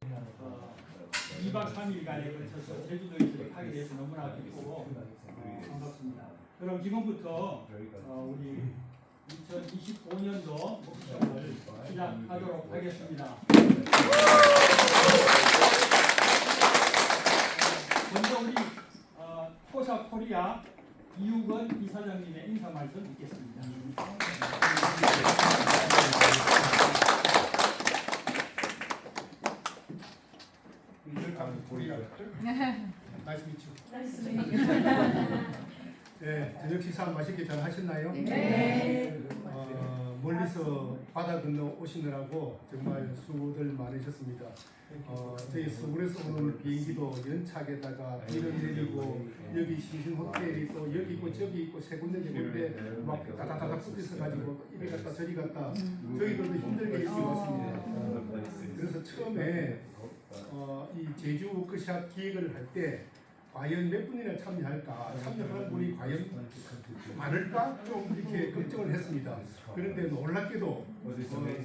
2박 3일간에 걸쳐서 제주도에서 하게 돼서 너무나 기쁘고 반갑습니다. 그럼 지금부터 우리 2025년도 목표를 시작하도록 하겠습니다. 먼저 우리 포사코리아 이우건 이사장님의 인사 말씀 듣겠습니다. 네, 저녁 식사 맛있게 잘 하셨나요? 네. 멀리서 바다 건너 오시느라고 정말 수고들 많으셨습니다. 저희 서울에서 오는 비행기도 연착에다가 비를 내리고 여기 신신 호텔이 또 여기 있고 저기 있고 세 군데 있는데 막 다다다다 붙어서 가지고 이리 갔다 저리 갔다 저희들도 힘들게 여기 왔습니다. 그래서 처음에 이 제주 워크숍 기획을 할 때 과연 몇 분이나 참여할까, 참여하는 분이 과연 많을까 좀 이렇게 걱정을 했습니다. 그런데 놀랍게도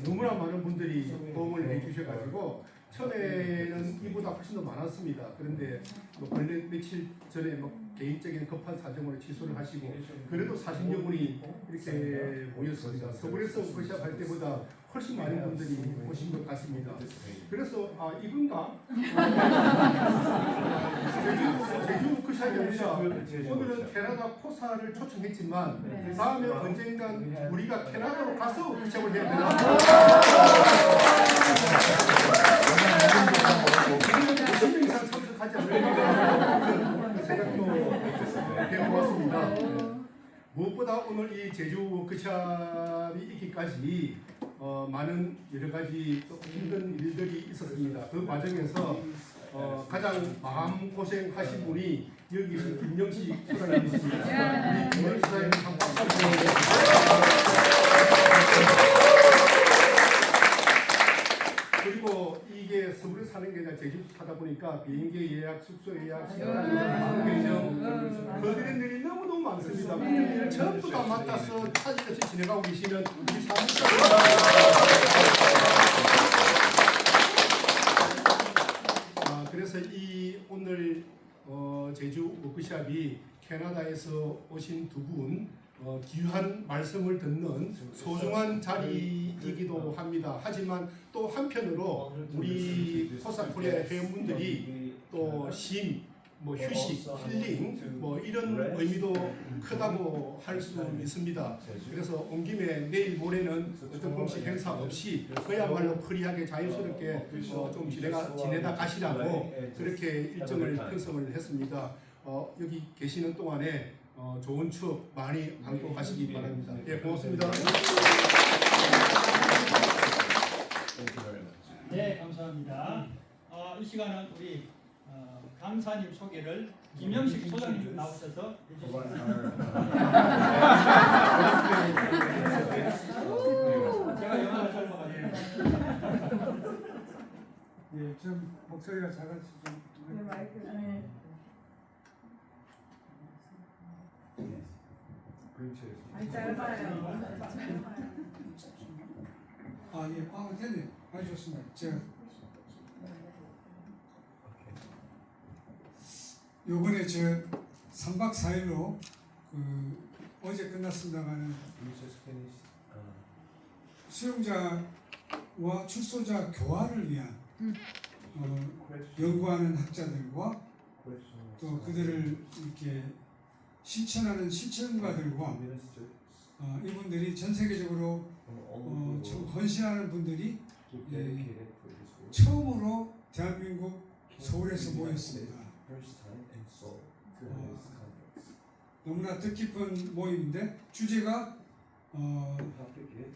너무나 많은 분들이 도움을 해주셔가지고 처음에는 이보다 훨씬 더 많았습니다. 그런데 뭐 며칠 전에 개인적인 급한 사정으로 취소를 하시고 그래도 40여 분이 이렇게 모였습니다. 서울에서 워크숍 할 때보다 훨씬 많은 분들이 오신 것 같습니다. 그래서 이건가? 제주 워크숍이 아니라 오늘은 캐나다 코사를 초청했지만 다음에 언젠간 우리가 캐나다로 가서 워크숍을 해야 되나? 이상 참석하지 않을까 생각도 해보았습니다. 무엇보다 오늘 이 제주 워크숍이 있기까지 많은 여러 가지 힘든 일들이 있었습니다. 그 과정에서 가장 마음고생하신 분이 여기 계신 김영식 소장님이십니다. 우리 김영식 소장님 한 박수 그리고 이게 서울에 사는 게 아니라 제주도 사다 보니까 비행기 예약, 숙소 예약, 시간 결정 그들의 일이 너무너무 많습니다. 그런 일을 전부 다 맡아서 차질없이 진행하고 계시는 우리 사무처입니다. 그래서 이 오늘 제주 워크숍이 캐나다에서 오신 두 분 귀한 말씀을 듣는 소중한 자리이기도 합니다. 하지만 또 한편으로 우리 포사코리아 회원분들이 또 쉼, 휴식, 힐링 이런 의미도 크다고 할 수 있습니다. 그래서 온 김에 내일 모레는 어떤 공식 행사 없이 그야말로 프리하게 자유스럽게 좀 지내다 가시라고 그렇게 일정을 편성을 했습니다. 여기 계시는 동안에 좋은 추억 많이 안고 가시기 바랍니다. 예, 고맙습니다. 네, 감사합니다. 이 시간은 우리 강사님 소개를 김영식 소장님 나오셔서 해주십니다. 제가 영어를 설명하네요. 예, 좀 목소리가 작아서 좀 마이크. 아니 짧아요. 예, 됐네요. 아주 좋습니다. 제가 요번에 3박 4일로 어제 끝났습니다만은 수용자와 출소자 교환을 위한 연구하는 학자들과 또 그들을 이렇게 실천하는 실천가들과 이분들이 전 세계적으로 참 헌신하는 분들이 처음으로 대한민국 서울에서 모였습니다. 너무나 뜻깊은 모임인데 주제가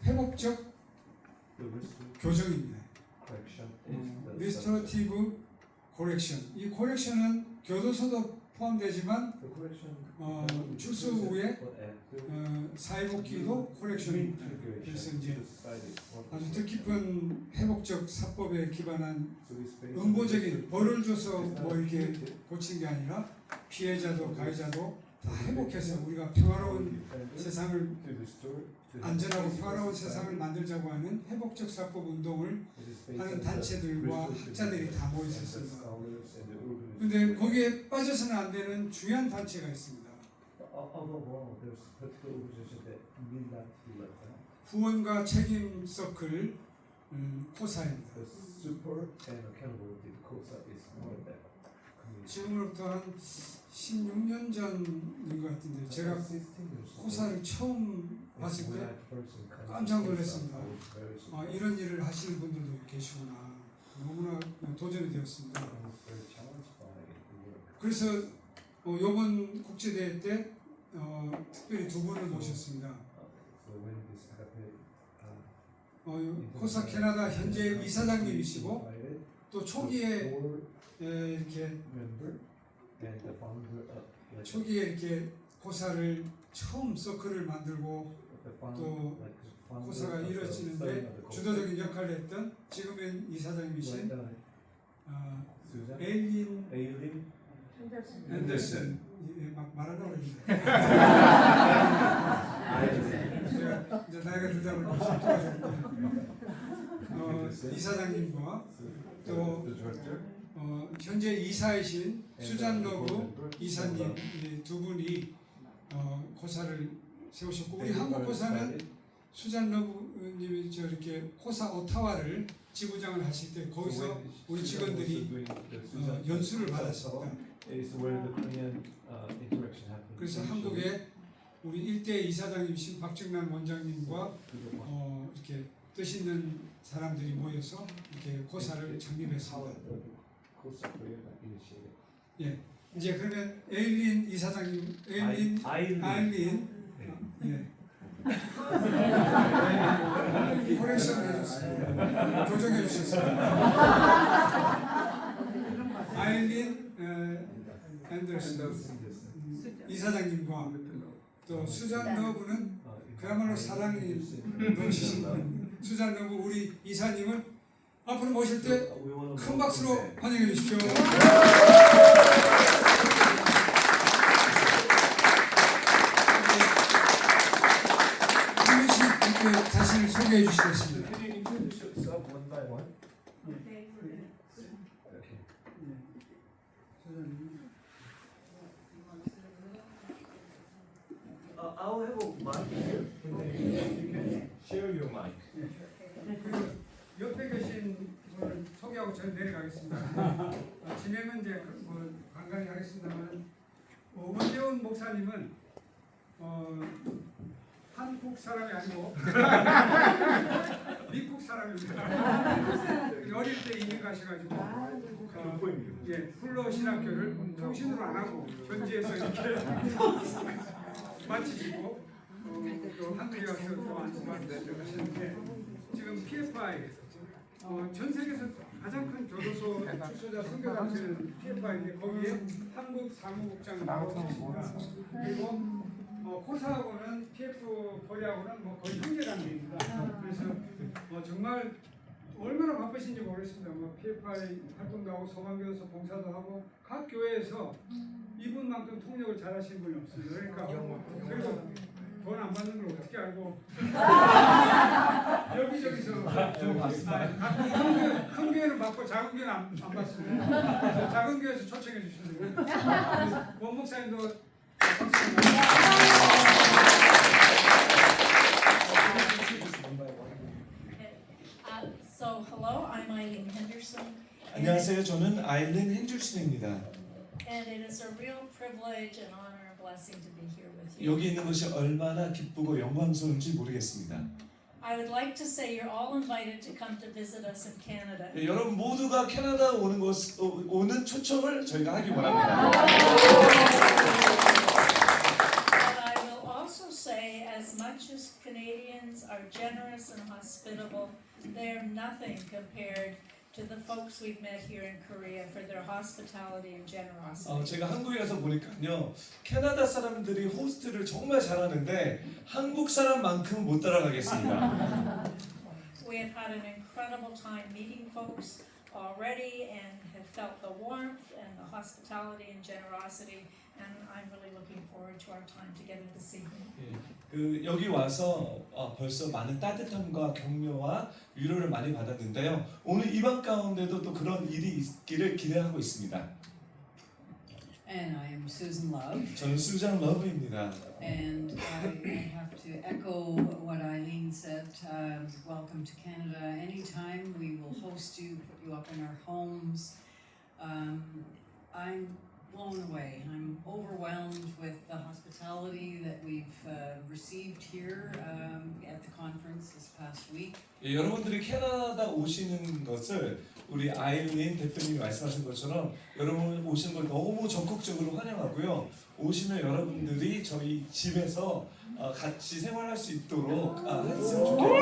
회복적 교정입니다. 리스토레이티브 코렉션. 이 코렉션은 교도소도 포함되지만 출소 후에 사회복귀도 코렉션입니다. 그래서 이제 아주 뜻깊은 회복적 사법에 기반한 음보적인 벌을 줘서 이렇게 고친 게 아니라 피해자도 가해자도 다 회복해서 우리가 평화로운 세상을 안전하고 평화로운 세상을 만들자고 하는 회복적 사법 운동을 하는 단체들과 학자들이 다 모여 있었습니다. 그런데 거기에 빠져서는 안 되는 중요한 단체가 있습니다. 후원과 책임 서클 코사입니다. 지금으로부터 한 16년 전인 것 같은데 제가 코사를 처음 봤을 때 깜짝 놀랐습니다. 이런 일을 하시는 분들도 계시구나. 너무나 도전이 되었습니다. 그래서 이번 국제대회 때 특별히 두 분을 모셨습니다. 코사 캐나다 현재 이사장님이시고 또 초기에 이렇게 코사를 처음 서클을 만들고 또 코사가 이루어지는데 주도적인 역할을 했던 지금은 이사장님이신 에일린 앤더슨 막 말하려고 했는데 제가 이제 나이가 들다 보니까 이사장님과 또 현재 이사이신 수잔 러브 이사님 두 분이 코사를 세우셨고 우리 한국 코사는 수잔 러브님이 저렇게 코사 오타와를 지부장을 하실 때 거기서 우리 직원들이 연수를 받았습니다. 그래서 한국에 우리 일대 이사장님이신 박정란 원장님과 이렇게 뜻 있는 사람들이 모여서 이렇게 코사를 창립했습니다. 예, 이제 그러면 에일린 이사장님, 아일린, 예, 코렉션 해줬습니다. 교정해 주셨습니다. 아일린 앤더슨 이사장님과 또 수잔 러브는 그야말로 사랑이 넘치신 분. 수잔 러브 우리 이사님을 앞으로 모실 때 큰 박수로 환영해 주십시오. 한 분씩 이렇게 자신을 소개해 주시겠습니다. I'll have a mic here. You can share your mic. 옆에 계신 분을 소개하고 저는 내려가겠습니다. 진행은 이제 간간히 하겠습니다만 원재훈 목사님은 한국 사람이 아니고 미국 사람입니다. 어릴 때 이민 가셔가지고 훌러 신학교를 통신으로 안 하고 현지에서 이렇게 마치시고 또 한국에 와서 또 안수하셨는데 지금 PFI 전 세계에서 가장 큰 교도소 축소자 선교단체는 PFI인데 거기에 한국 사무국장 나오고 계십니다. 그리고 코사하고는 PF 거리하고는 거의 형제관계입니다. 그래서 정말 얼마나 바쁘신지 모르겠습니다. PFI 활동도 하고 소방교도소 봉사도 하고 각 교회에서 이분만큼 통역을 잘하시는 분이 없습니다. 그러니까 그리고 돈 안 받는 걸 어떻게 알고 여기저기서 큰 교회는 받고 작은 교회는 안 받습니다. 작은 교회에서 초청해 주시면 됩니다. 원 목사님도 So hello, I'm Eileen Henderson. 안녕하세요. 저는 아일린 henderson입니다. And it is a real privilege and honor and blessing to be here with you. 여기 있는 것이 얼마나 기쁘고 영광스러운지 모르겠습니다. I would like to say you're all invited to come to visit us in Canada. 여러분 모두가 캐나다 오는 초청을 저희가 하기 원합니다. But I will also say, as much as Canadians are generous and hospitable, they're nothing compared to the folks we've met here in Korea for their hospitality and generosity. 제가 한국에 가서 보니까요, 캐나다 사람들이 호스트를 정말 잘하는데 한국 사람만큼은 못 따라가겠습니다. We have had an incredible time meeting folks. already and have felt the warmth and the hospitality and generosity, and I'm really looking forward to our time together this evening. 그 여기 와서 벌써 많은 따뜻함과 격려와 위로를 많이 받았는데요. 오늘 이 밤 가운데도 또 그런 일이 있기를 기대하고 있습니다. And I am Susan Love, 저는 수잔 러브입니다. and I have to echo what Eileen said. Welcome to Canada. Anytime we will host you, put you up in our homes. I'm blown away. I'm overwhelmed with the hospitality that we've received here at the conference this past week. 예, 여러분들이 캐나다 오시는 것을 우리 아일린 대표님이 말씀하신 것처럼 여러분 오시는 걸 너무 적극적으로 환영하고요. 오시는 여러분들이 저희 집에서 같이 생활할 수 있도록 했으면 좋겠고요.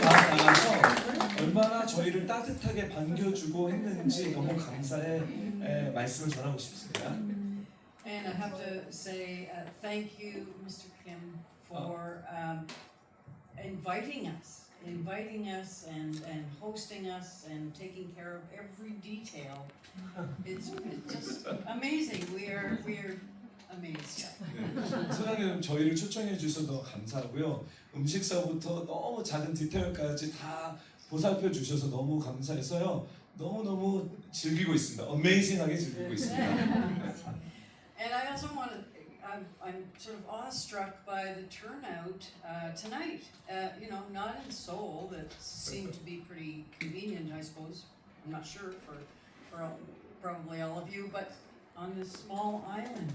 나아가서 얼마나 저희를 따뜻하게 반겨주고 했는지 너무 감사의 말씀을 전하고 싶습니다. And I have to say thank you, Mr. Kim, for inviting us and hosting us and taking care of every detail. It's just amazing. We are amazed. 네, 소장님 저희를 초청해 주셔서 너무 감사하고요. 음식서부터 너무 작은 디테일까지 다 보살펴 주셔서 너무 감사해서요. 너무 즐기고 있습니다. 어메이징하게 즐기고 있습니다. And I also want to. I'm sort of awestruck by the turnout tonight. You know, not in Seoul. That seemed to be pretty convenient, I suppose. I'm not sure for probably all of you, but on this small island.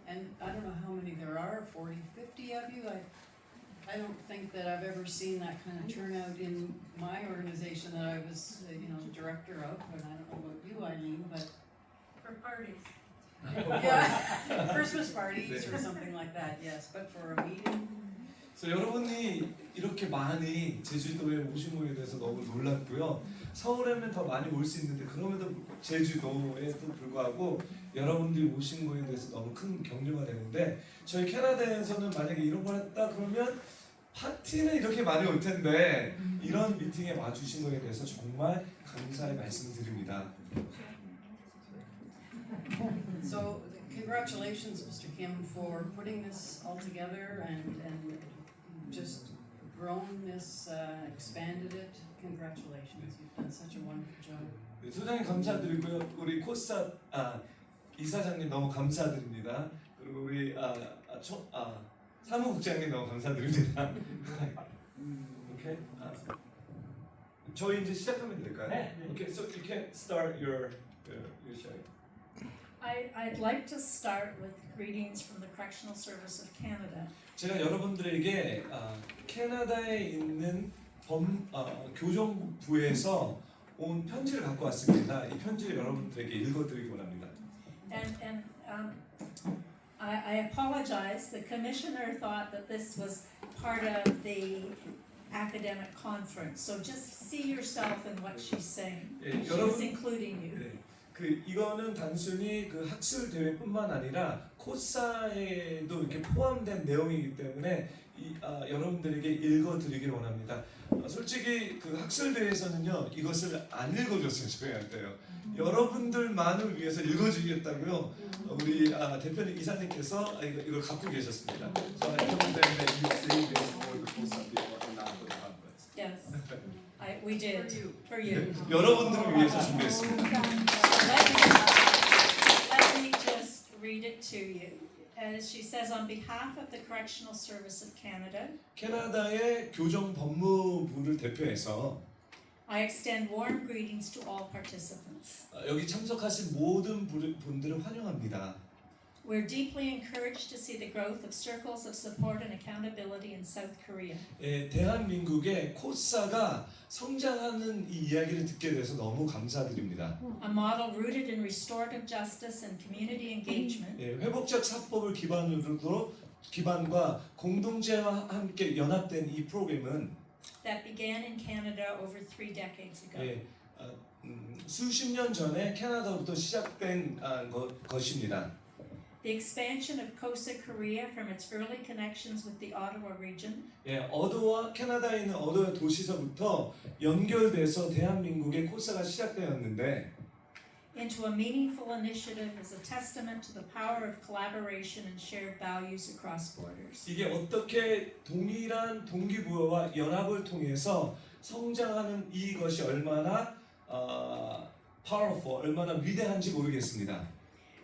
And I don't know how many there are, 40, 50 of you. I don't think that I've ever seen that kind of turnout in my organization that I was, director of. And I don't know about you, Eileen, but For parties. yeah, Christmas parties or something like that. Yes, but for a meeting. 그래서 여러분이 이렇게 많이 제주도에 오신 거에 대해서 너무 놀랐고요. 서울에는 더 많이 올 수 있는데 그럼에도 제주도에도 불구하고 여러분들이 오신 거에 대해서 너무 큰 격려가 되는데 저희 캐나다에서는 만약에 이런 걸 했다 그러면 파티는 이렇게 많이 올 텐데 이런 미팅에 와주신 거에 대해서 정말 감사의 말씀을 드립니다. So congratulations, Mr. Kim, for putting this all together and just grown this, expanded it. Congratulations, you've done such a wonderful job. 네, 소장님 감사드리고요. 우리 코사 이사장님 너무 감사드립니다. 그리고 우리 사무국장님 너무 감사드립니다. 오케이. 저희 이제 시작하면 될까요? 네. Okay, so you can start your show. I'd like to start with greetings from the Correctional Service of Canada. 제가 여러분들에게 캐나다에 있는 교정부에서 온 편지를 갖고 왔습니다. 이 편지를 여러분들에게 읽어드리고 합니다. And I apologize. The commissioner thought that this was part of the academic conference. So just see yourself in what she's saying. 예, She's including you. 네, 이거는 단순히 그 학술 대회뿐만 아니라 코사에도 이렇게 포함된 내용이기 때문에 여러분들에게 읽어드리길 원합니다. 솔직히 그 학술 대회에서는요 이것을 안 읽어줬으면 좋겠어요. 여러분들만을 위해서 읽어주겠다고요. 우리 대표님 이사님께서 이걸 갖고 계셨습니다. Yes, we did for you. 여러분들을 위해서 준비했습니다. Let me just read it to you. As she says, on behalf of the Correctional Service of Canada, 캐나다의 교정 법무부를 대표해서 I extend warm greetings to all participants. 여기 참석하신 모든 분들을 환영합니다. We're deeply encouraged to see the growth of circles of support and accountability in South Korea. 대한민국의 코사가 성장하는 이 이야기를 듣게 돼서 너무 감사드립니다. A model rooted in restorative justice and community engagement. 회복적 사법을 기반과 공동체와 함께 연합된 이 프로그램은 That began in Canada over 3 decades ago. 수십 년 전에 캐나다부터 시작된 것입니다. The expansion of Kosa, Korea from its early connections with the Ottawa region 예, 어도와 캐나다에 있는 어도와 도시서부터 연결돼서 대한민국의 코사가 시작되었는데 into a meaningful initiative is a testament to the power of collaboration and shared values across borders. 이게 어떻게 동일한 동기부여와 연합을 통해서 성장하는 이것이 얼마나 powerful, 얼마나 위대한지 모르겠습니다.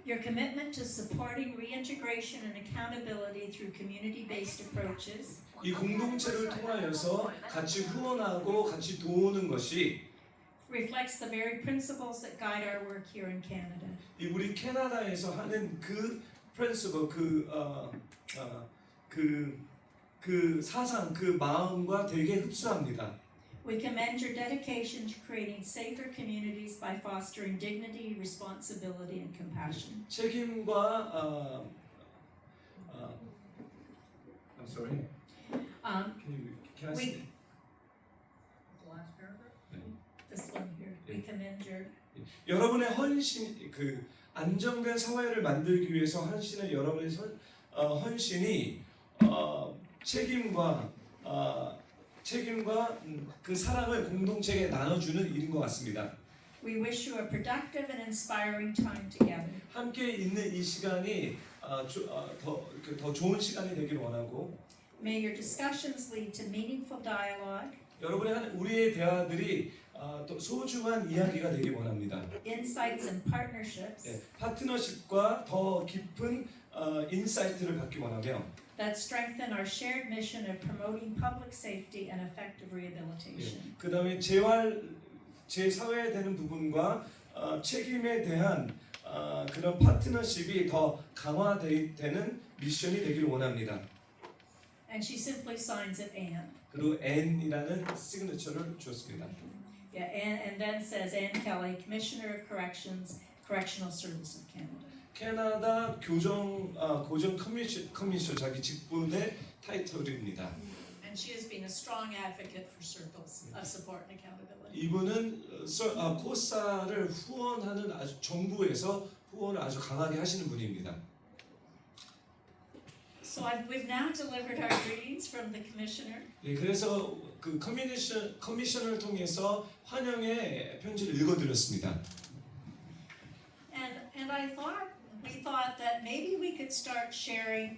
Your commitment to supporting reintegration and accountability through community-based approaches 이 공동체를 통하여서 같이 후원하고 같이 도우는 것이 reflects the very principles that guide our work here in Canada. 이 우리 캐나다에서 하는 그 principle, 그 사상, 그 마음과 되게 흡사합니다. We commend your dedication to creating safer communities by fostering dignity, responsibility, and compassion. 책임과 I'm sorry. Can I see? The last paragraph? This one here. We commend your 여러분의 헌신, 그 안정된 사회를 만들기 위해서 하시는 여러분의 헌신이 책임과 그 사랑을 공동체에 나눠주는 일인 것 같습니다. We wish you a productive and inspiring time together. 함께 있는 이 시간이 더 좋은 시간이 되기를 원하고 May your discussions lead to meaningful dialogue, 우리의 대화들이 또 소중한 이야기가 되길 원합니다. insights and partnerships 예, 파트너십과 더 깊은 인사이트를 받기 원하며 that strengthen our shared mission of promoting public safety and effective rehabilitation. 그 다음에 재사회에 되는 부분과 책임에 대한 그런 파트너십이 더 강화되는 미션이 되길 원합니다. And she simply signs it Anne. 그리고 N이라는 시그니처를 주었습니다. Yeah, and then says Anne Kelly, Commissioner of Corrections, Correctional Service of Canada. 캐나다 고정 커미션 자기 직분의 타이틀입니다. And she has been a strong advocate for circles of support and accountability. 이분은 코사를 후원하는 정부에서 후원을 아주 강하게 하시는 분입니다. So we've now delivered our greetings from the Commissioner. 예, 그래서 그 커미션을 통해서 환영의 편지를 읽어드렸습니다. And we thought that maybe we could start sharing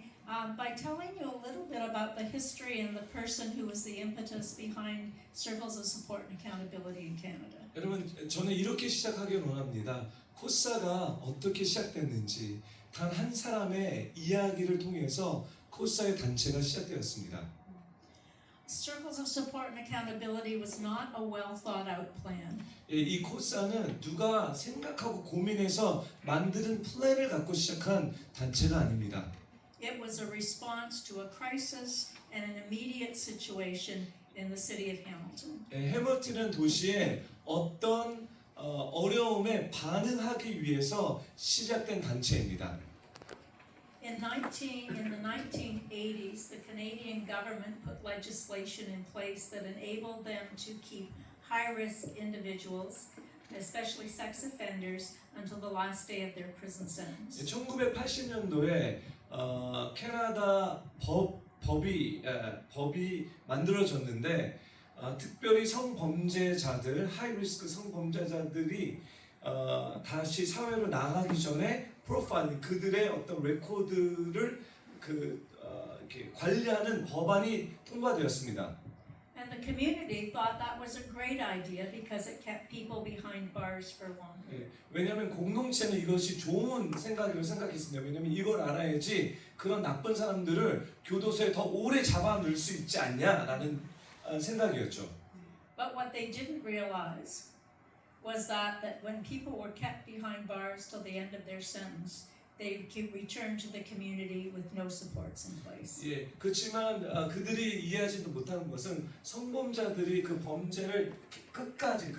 by telling you a little bit about the history and the person who was the impetus behind Circles of Support and Accountability in Canada. 여러분, 저는 이렇게 시작하길 원합니다. 코사가 어떻게 시작됐는지 단 한 사람의 이야기를 통해서 코사의 단체가 시작되었습니다. Circles of Support and Accountability was not a well thought out plan. 예, 이 코사는 누가 생각하고 고민해서 만드는 플랜을 갖고 시작한 단체가 아닙니다. It was a response to a crisis and an immediate situation in the city of Hamilton. 예, 해밀턴은 도시에 어떤 어려움에 반응하기 위해서 시작된 단체입니다. In the 1980s, the Canadian government put legislation in place that enabled them to keep high-risk individuals, especially sex offenders, until the last day of their prison sentence. 1980년도에 캐나다 법이 만들어졌는데 특별히 성범죄자들, 하이리스크 성범죄자들이 다시 사회로 나가기 전에 프로파일링, 그들의 어떤 레코드를 이렇게 관리하는 법안이 통과되었습니다. And the community thought that was a great idea because it kept people behind bars for longer. 예, 왜냐하면 공동체는 이것이 좋은 생각이라고 생각했습니다. 왜냐하면 이걸 알아야지 그런 나쁜 사람들을 교도소에 더 오래 잡아놓을 수 있지 않냐라는 생각이었죠. But what they didn't realize was that when people were kept behind bars till the end of their sentence, they could return to the community with no supports in place. 예, 그렇지만 그들이 이해하지도 못하는 것은 성범자들이 그 범죄를 끝까지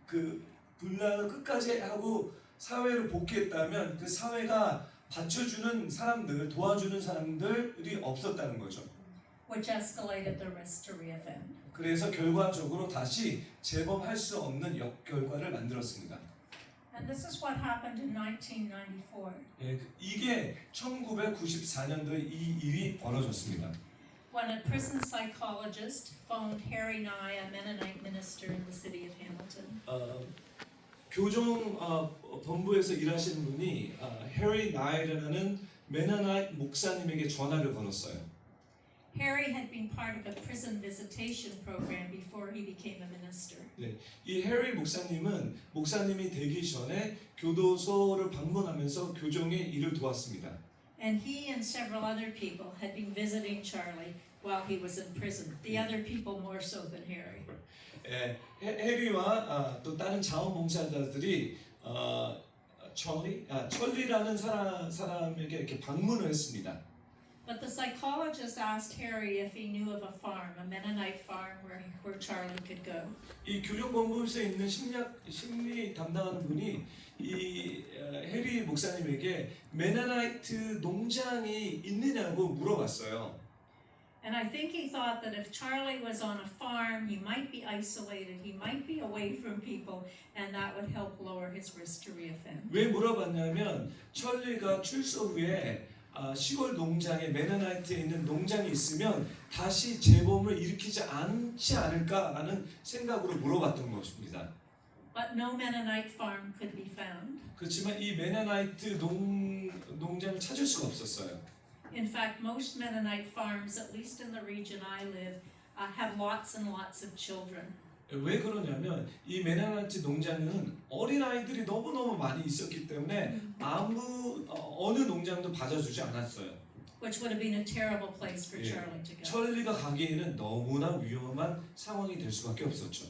그 분란을 끝까지 하고 사회로 복귀했다면 그 사회가 받쳐주는 사람들, 도와주는 사람들이 없었다는 거죠. Which escalated the risk to reoffend. 그래서 결과적으로 다시 재범할 수 없는 역결과를 만들었습니다. And this is what happened in 1994. 예, 이게 1994년도에 이 일이 벌어졌습니다. When a prison psychologist phoned Harry Nye, a Mennonite minister in the city of Hamilton. 교정 본부에서 일하시는 분이 해리 나이라는 메나나이트 목사님에게 전화를 걸었어요. Harry had been part of a prison visitation program before he became a minister. 이 해리 목사님이 되기 전에 교도소를 방문하면서 교정의 일을 도왔습니다. And he and several other people had been visiting Charlie while he was in prison. The other people more so than Harry. 해리와 또 다른 자원봉사자들이 찰리라는 사람에게 이렇게 방문을 했습니다. But the psychologist asked Harry if he knew of a farm, a Mennonite farm where Charlie could go. 이 교정본부에서 있는 심리 담당하는 분이 이 해리 목사님에게 메나나이트 농장이 있느냐고 물어봤어요. And I think he thought that if Charlie was on a farm, he might be isolated, he might be away from people, and that would help lower his risk to reoffend. 왜 물어봤냐면 찰리가 출소 후에 시골 농장에 메나나이트에 있는 농장이 있으면 다시 재범을 일으키지 않지 않을까라는 생각으로 물어봤던 것입니다. But no Mennonite farm could be found. 그렇지만 이 메나나이트 농장을 찾을 수가 없었어요. In fact, most Mennonite farms, at least in the region I live, have lots and lots of children. 왜 그러냐면 이 메나나이트 농장은 어린 아이들이 너무너무 많이 있었기 때문에 어느 농장도 받아주지 않았어요. Which would have been a terrible place for 예. Charlie to go. 찰리가 가기에는 너무나 위험한 상황이 될 수밖에 없었죠.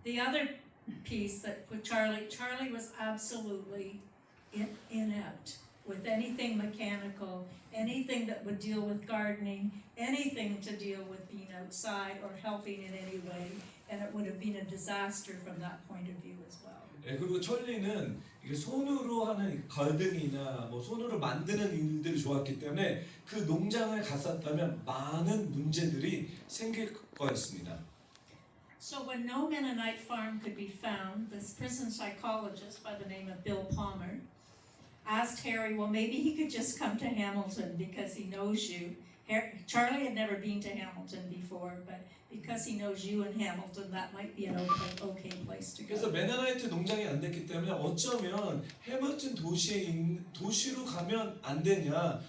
The other piece that with Charlie was absolutely inept with anything mechanical, anything that would deal with gardening, anything to deal with being outside or helping in any way, and it would have been a disaster from that point of view as well. 예, 그리고 찰리는 이게 손으로 하는 가등이나 뭐 손으로 만드는 일들이 좋았기 때문에 그 농장을 갔었다면 많은 문제들이 생길 거였습니다. So when no Mennonite farm could be found, this prison psychologist by the name of Bill Palmer asked Harry, well, maybe he could just come to Hamilton because he knows you. Charlie had never been to Hamilton before, but because he knows you in Hamilton, that might be an okay place to 그래서 go. 메나나이트 농장이 안 됐기 때문에 어쩌면 해밀턴 도시로 가면 안 되냐?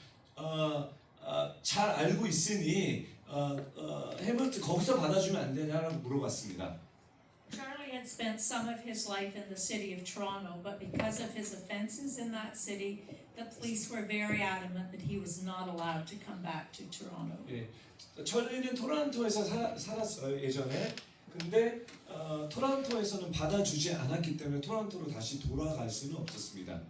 잘 알고 있으니 해밀턴 거기서 받아주면 안 되냐라고 물어봤습니다. Charlie had spent some of his life in the city of Toronto, but because of his offenses in that city, the police were very adamant that he was not allowed to come back to Toronto. 예, 찰리는 토론토에서 살았어요 예전에. 근데 토론토에서는 받아주지 않았기 때문에 토론토로 다시 돌아갈 수는 없었습니다.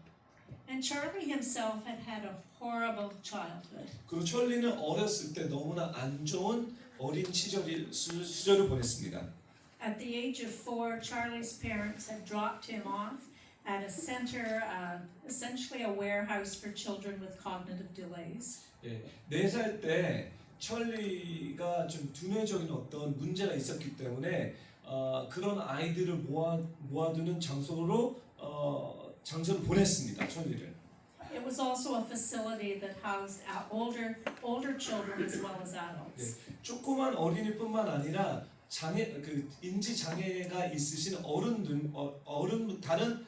And Charlie himself had had a horrible childhood. 그리고 찰리는 어렸을 때 너무나 안 좋은 어린 시절을 보냈습니다. At the age of 4, Charlie's parents had dropped him off at a center, essentially a warehouse for children with cognitive delays. 예, 4살 때 찰리가 좀 두뇌적인 어떤 문제가 있었기 때문에 그런 아이들을 모아두는 장소를 보냈습니다. 찰리를. It was also a facility that housed older children as well as adults. 조그만 어린이뿐만 아니라 인지 장애가 있으신 다른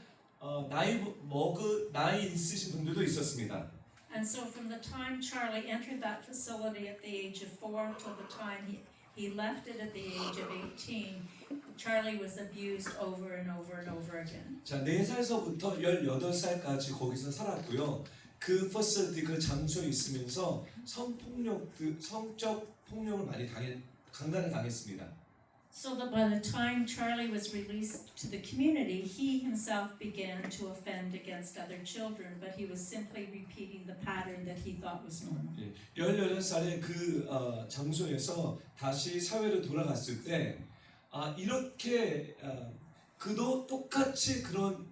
나이 있으신 분들도 있었습니다. And so from the time Charlie entered that facility at the age of 4 till the time he left it at the age of 18, Charlie was abused over and over and over again. 자, 4살서부터 18살까지 거기서 살았고요. 그 퍼실리티 그 장소에 있으면서 성적 폭력을 많이 강간을 당했습니다. So that by the time Charlie was released to the community, he himself began to offend against other children, but he was simply repeating the pattern that he thought was normal. 18살의 그 장소에서 다시 사회로 돌아갔을 때 이렇게 그도 똑같이 그런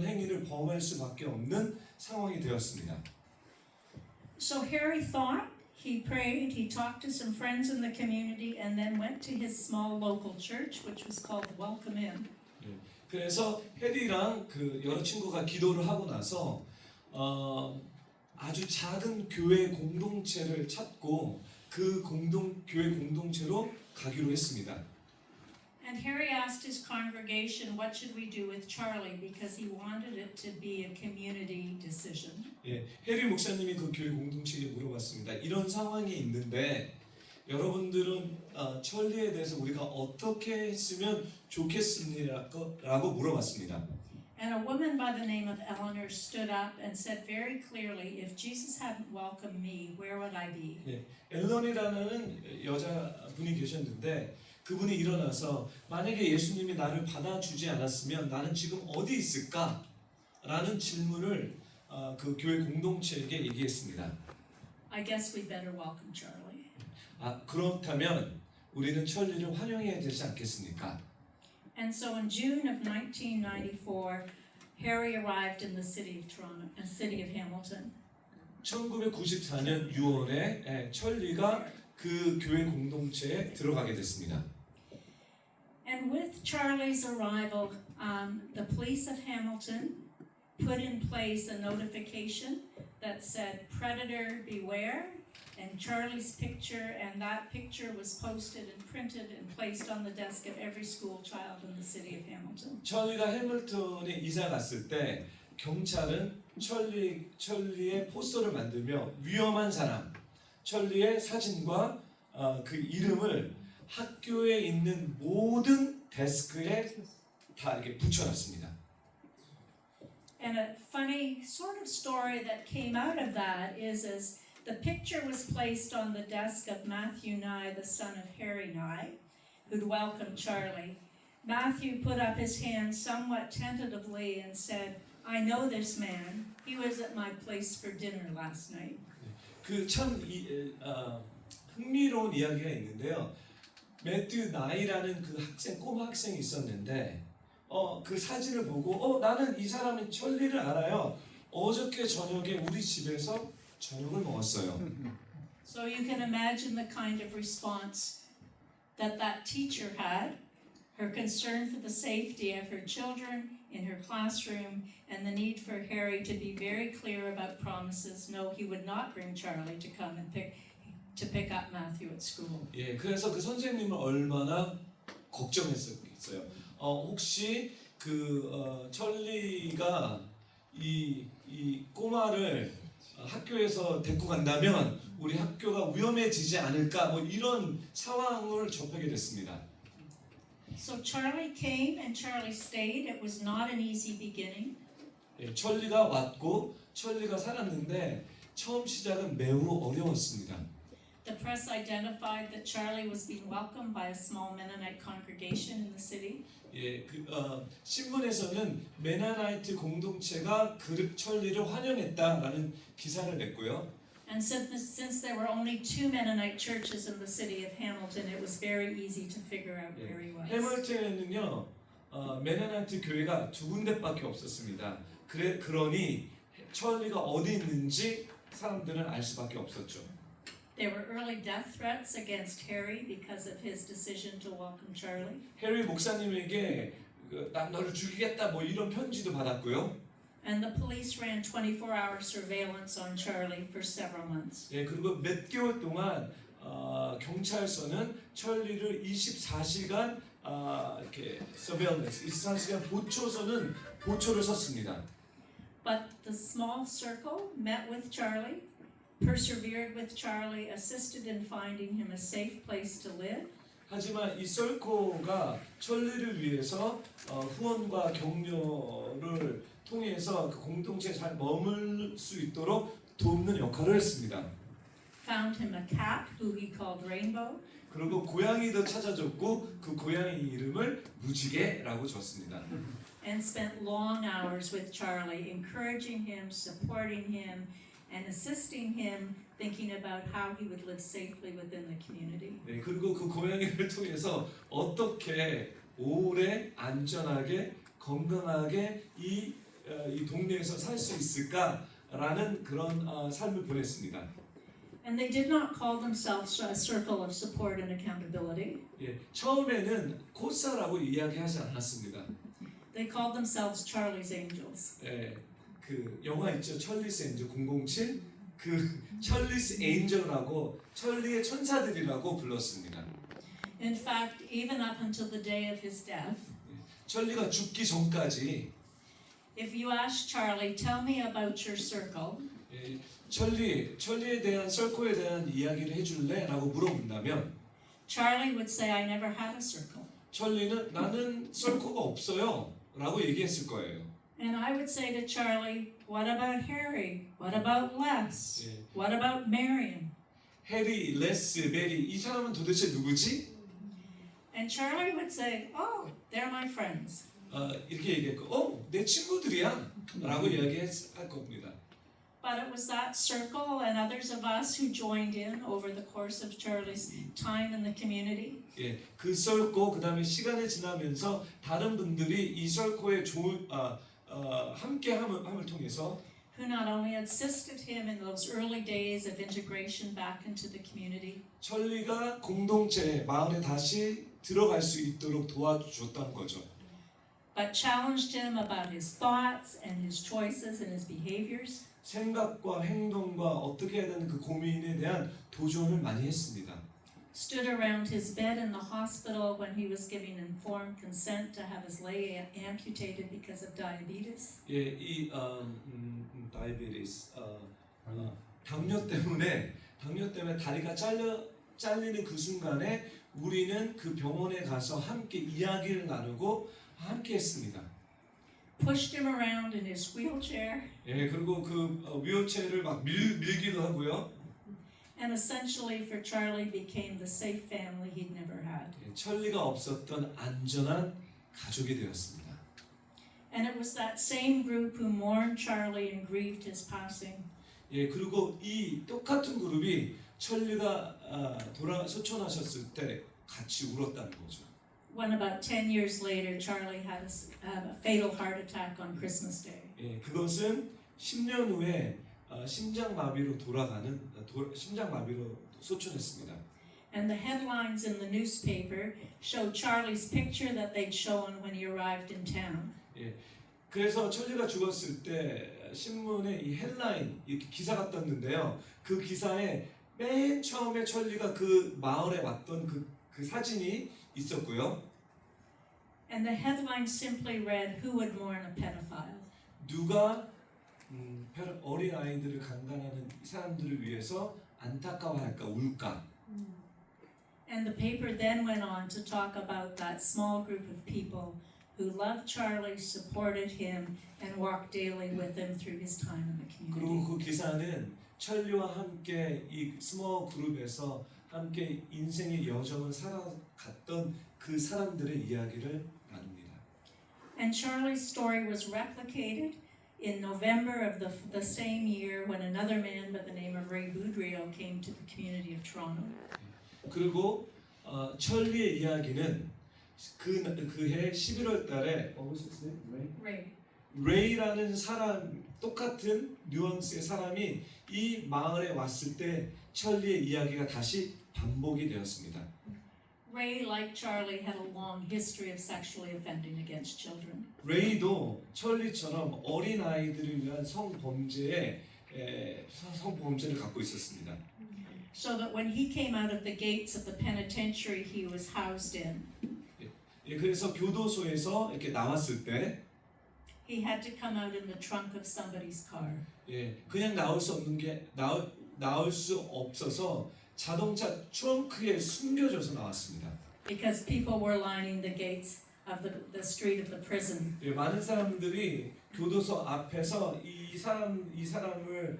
행위를 범할 수밖에 없는 상황이 되었습니다. So Harry thought, he prayed, he talked to some friends in the community, and then went to his small local church, which was called Welcome In. 그래서 해리랑 그 여러 친구가 기도를 하고 나서 아주 작은 교회 공동체를 찾고 그 교회 공동체로 가기로 했습니다. And Harry asked his congregation, what should we do with Charlie? Because he wanted it to be a community decision. 예, 해리 목사님이 그 교회 공동체에 물어봤습니다. 이런 상황이 있는데 여러분들은 천리에 대해서 우리가 어떻게 했으면 좋겠습니다라고 물어봤습니다. And a woman by the name of Eleanor stood up and said very clearly, if Jesus hadn't welcomed me, where would I be? 엘런이라는 여자분이 계셨는데 그분이 일어나서 만약에 예수님이 나를 받아주지 않았으면 나는 지금 어디 있을까? 라는 질문을 그 교회 공동체에게 얘기했습니다. I guess we better welcome Charlie. 그렇다면 우리는 천리를 환영해야 되지 않겠습니까? And so in June of 1994, Harry arrived in the city of Toronto, city of Hamilton. 1994년 6월에 천리가 그 교회 공동체에 들어가게 됐습니다. And with Charlie's arrival, the police of Hamilton put in place a notification that said, "Predator beware." And Charlie's picture, and that picture was posted and printed and placed on the desk of every school child in the city of Hamilton. 천리가 해밀턴에 이사 갔을 때 경찰은 천리의 포스터를 만들며 위험한 사람, 천리의 사진과 그 이름을 학교에 있는 모든 데스크에 다 이렇게 붙여놨습니다. And a funny sort of story that came out of that is as the picture was placed on the desk of Matthew Nye, the son of Harry Nye, who'd welcomed Charlie. Matthew put up his hand somewhat tentatively and said, I know this man. He was at my place for dinner last night. 그 참 흥미로운 이야기가 있는데요. 매튜 나이라는 그 꼬마 학생이 있었는데 그 사진을 보고 나는 이 사람은 천리를 알아요. 어저께 저녁에 우리 집에서 저녁을 먹었어요. So you can imagine the kind of response that teacher had, her concern for the safety of her children in her classroom, and the need for Harry to be very clear about promises. No, he would not bring Charlie to come and pick up Matthew at school. 예, 그래서 그 선생님은 얼마나 걱정했었겠어요. 혹시 그 천리가 이 꼬마를 학교에서 데리고 간다면 우리 학교가 위험해지지 않을까 뭐 이런 상황을 접하게 됐습니다. So Charlie came and Charlie stayed. It was not an easy beginning. 예, 천리가 왔고 천리가 살았는데 처음 시작은 매우 어려웠습니다. The press identified that Charlie was being welcomed by a small Mennonite congregation in the city. 예, 신문에서는 메나나이트 공동체가 천리를 환영했다라는 기사를 냈고요. And since there were only 2 Mennonite churches in the city of Hamilton, it was very easy to figure out where he was. 해밀턴에는요 메나나이트 교회가 2군데밖에 없었습니다. 그러니 천리가 어디 있는지 사람들은 알 수밖에 없었죠. There were early death threats against Harry because of his decision to welcome Charlie. 해리 목사님에게 난 너를 죽이겠다 뭐 이런 편지도 받았고요. And the police ran 24-hour surveillance on Charlie for several months. 예, 그리고 몇 개월 동안 경찰서는 천리를 24시간 이렇게 surveillance, 24시간 보초를 섰습니다. But the small circle met with Charlie, persevered with Charlie, assisted in finding him a safe place to live. 하지만 이 썰코가 천리를 위해서 후원과 격려를 통해서 그 공동체에 잘 머물 수 있도록 돕는 역할을 했습니다. Found him a cat who he called Rainbow. 그리고 고양이도 찾아줬고 그 고양이 이름을 무지개라고 줬습니다. And spent long hours with Charlie, encouraging him, supporting him, and assisting him, thinking about how he would live safely within the community. 네, 그리고 그 고양이를 통해서 어떻게 오래 안전하게 건강하게 이 동네에서 살 수 있을까라는 그런 삶을 보냈습니다. And they did not call themselves a circle of support and accountability. 예, 처음에는 코사라고 이야기하지 않았습니다. They called themselves Charlie's Angels. 예, 그 영화 있죠. 찰리스 엔젤 007. 그 찰리스 엔젤이라고 찰리의 천사들이라고 불렀습니다. In fact, even up until the day of his death, 찰리가 죽기 전까지 if you ask Charlie, tell me about your circle, 예, 찰리에 대한 썰코에 대한 이야기를 해줄래? 라고 물어본다면 Charlie would say, I never had a circle. 찰리는 나는 썰코가 없어요 라고 얘기했을 거예요. And I would say to Charlie, what about Harry? What about Les? 예, What about Miriam? 해리, 레스, 메리 이 사람은 도대체 누구지? And Charlie would say, oh, they're my friends. 이렇게 얘기했고 내 친구들이야 라고 이야기할 겁니다. But it was that circle and others of us who joined in over the course of Charlie's time in the community. 예, 그 썰코 그 다음에 시간이 지나면서 다른 분들이 이 썰코의 함께함을 통해서 who not only assisted him in those early days of integration back into the community, 찰리가 공동체 마을에 다시 들어갈 수 있도록 도와줬던 거죠. but challenged him about his thoughts and his choices and his behaviors, 생각과 행동과 어떻게 해야 되는 그 고민에 대한 도전을 많이 했습니다. stood around his bed in the hospital when he was giving informed consent to have his leg amputated because of diabetes. 예, 이 다이비티스 당뇨 때문에 다리가 잘리는 그 순간에 우리는 그 병원에 가서 함께 이야기를 나누고 함께 했습니다. Pushed him around in his wheelchair 예, 그리고 그 휠체어를 막 밀기도 하고요. and essentially for Charlie became the safe family he'd never had. 예, 찰리가 없었던 안전한 가족이 되었습니다. And it was that same group who mourned Charlie and grieved his passing. 예, 그리고 이 똑같은 그룹이 찰리가 소천하셨을 때 같이 울었다는 거죠. When about 10 years later, Charlie had a fatal heart attack on Christmas Day. 예, 그것은 10년 후에 심장마비로 심장마비로 소천했습니다. And the headlines in the newspaper showed Charlie's picture that they'd shown when he arrived in town. 그래서 찰리가 죽었을 때 신문에 이 헤드라인 이렇게 기사가 떴는데요. 그 기사에 맨 처음에 찰리가 그 마을에 왔던 그 사진이 있었고요. And the headline simply read, "Who would mourn a pedophile?" 누가 어린 아이들을 강간하는 사람들을 위해서 안타까워할까 울까? And the paper then went on to talk about that small group of people who loved Charlie, supported him, and walked daily with him through his time in the community. 그리고 그 기사는 찰리와 함께 이 스몰 그룹에서 함께 인생의 여정을 살아갔던 그 사람들의 이야기를 나눕니다. And Charlie's story was replicated in November of the same year when another man by the name of Ray Boudreau came to the community of Toronto. 그리고 찰리의 이야기는 그해 11월 달에 Ray. 레이라는 사람 똑같은 뉘앙스의 사람이 이 마을에 왔을 때 찰리의 이야기가 다시 반복이 되었습니다. Ray, like Charlie, had a long history of sexually offending against children. 레이도 찰리처럼 어린 아이들을 위한 성범죄를 갖고 있었습니다. So that when he came out of the gates of the penitentiary he was housed in, 예, 그래서 교도소에서 이렇게 나왔을 때 he had to come out in the trunk of somebody's car. 예, 그냥 나올 수 없어서 자동차 트렁크에 숨겨져서 나왔습니다. Because people were lining the gates of the street of the prison. 예, 많은 사람들이 교도소 앞에서 이 사람을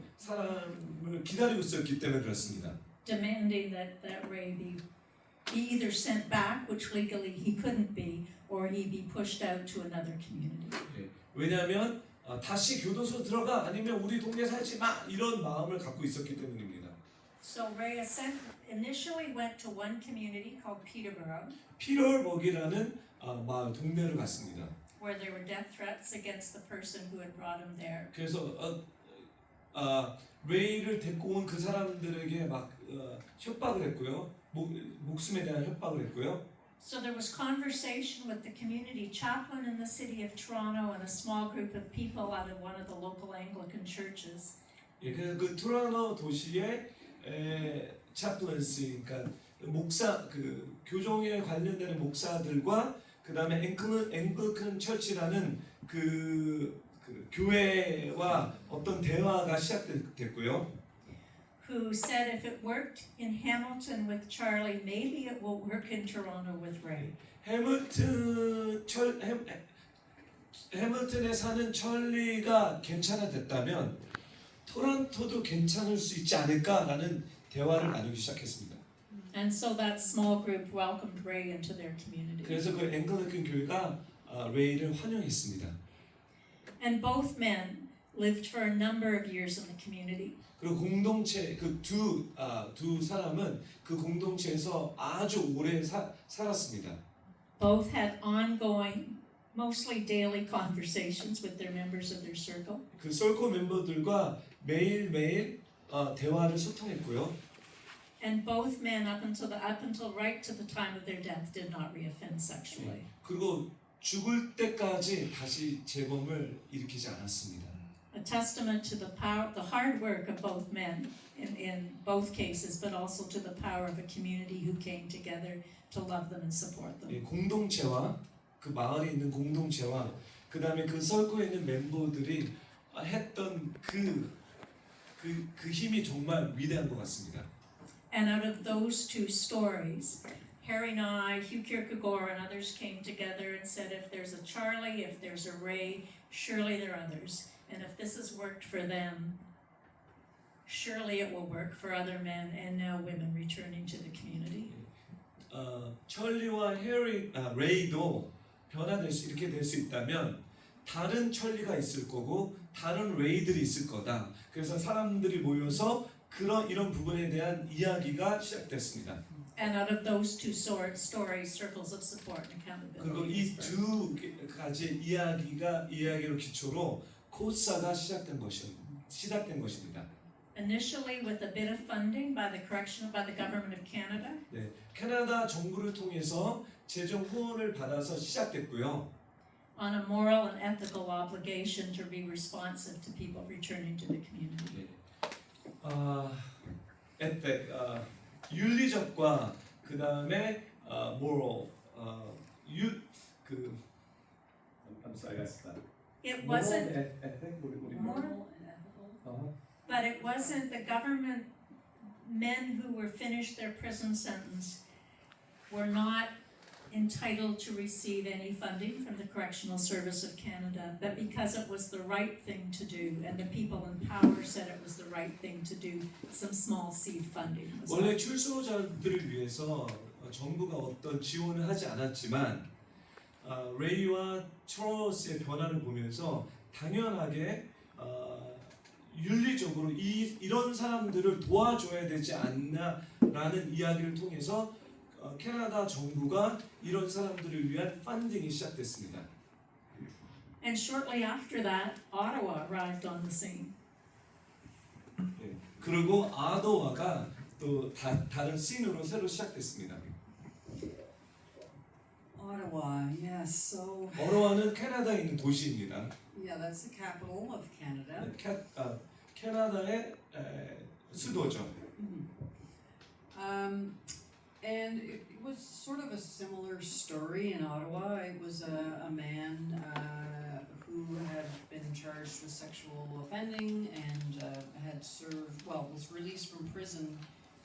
기다리고 있었기 때문에 그렇습니다. Demanding that Ray be either sent back, which legally he couldn't be, or he be pushed out to another community. 예, 왜냐하면 다시 교도소 들어가 아니면 우리 동네 살지 마 이런 마음을 갖고 있었기 때문입니다. So Ray initially went to one community called Peterborough, 피터버기라는 마을 동네를 갔습니다. where there were death threats against the person who had brought him there. 그래서 레이를 데리고 온 그 사람들에게 막 협박을 했고요. 목숨에 대한 협박을 했고요. So there was conversation with the community chaplain in the city of Toronto and a small group of people out of one of the local Anglican churches. 예, 그 토론토 도시의 chaplaincy, 그러니까 목사 그 교종에 관련되는 목사들과 그 다음에 앵글리칸 처치라는 그 교회와 어떤 대화가 시작됐고요. Who said if it worked in Hamilton with Charlie, maybe it will work in Toronto with Ray. 해밀턴에 사는 찰리가 괜찮아졌다면 토론토도 괜찮을 수 있지 않을까라는 대화를 나누기 시작했습니다. And so that small group welcomed Ray into their community. 그래서 그 앵글리칸 교회가 레이를 환영했습니다. And both men lived for a number of years in the community. 그리고 공동체 그 두 사람은 그 공동체에서 아주 오래 살았습니다. Both had ongoing, mostly daily conversations with their members of their circle. 그 솔코 멤버들과 매일매일 대화를 소통했고요. And both men up until right to the time of their death did not reoffend sexually. 그리고 죽을 때까지 다시 재범을 일으키지 않았습니다. A testament to the power, the hard work of both men in both cases, but also to the power of a community who came together to love them and support them. 공동체와 그 마을에 있는 공동체와 그 다음에 그 설코에 있는 멤버들이 했던 그 힘이 정말 위대한 것 같습니다. And out of those two stories, Harry Nye, Hugh Kierkegaard, and others came together and said, if there's a Charlie, if there's a Ray, surely there are others. And if this has worked for them, surely it will work for other men and now women returning to the community. 찰리와 레이도 이렇게 될 수 있다면 다른 찰리가 있을 거고 다른 레이들이 있을 거다. 그래서 사람들이 모여서 이런 부분에 대한 이야기가 시작됐습니다. And out of those two stories, circles of support and 그리고 accountability. 이 두 가지 이야기로 기초로 코사가 시작된 것입니다. Initially with a bit of funding by the government of Canada. 네, 캐나다 정부를 통해서 재정 후원을 받아서 시작됐고요. On a moral and ethical obligation to be responsive to people returning to the community. 윤리적과 그 다음에 moral, I'm sorry, I stopped. It wasn't Moral and ethical. But it wasn't the government, men who were finished their prison sentence were not entitled to receive any funding from the Correctional Service of Canada, but because it was the right thing to do and the people in power said it was the right thing to do, some small seed funding was 원래 offered. 출소자들을 위해서 정부가 어떤 지원을 하지 않았지만 레이와 찰스의 변화를 보면서 당연하게 윤리적으로 이런 사람들을 도와줘야 되지 않나라는 이야기를 통해서 캐나다 정부가 이런 사람들을 위한 펀딩이 시작됐습니다. And shortly after that, Ottawa arrived on the scene. 그리고 아도와가 또 다른 씬으로 새로 시작됐습니다. Ottawa, yes, so, 오타와는 캐나다에 있는 도시입니다. yeah, that's the capital of Canada. 캐나다의 수도죠. And it was sort of a similar story in Ottawa. It was a man who had been charged with sexual offending and was released from prison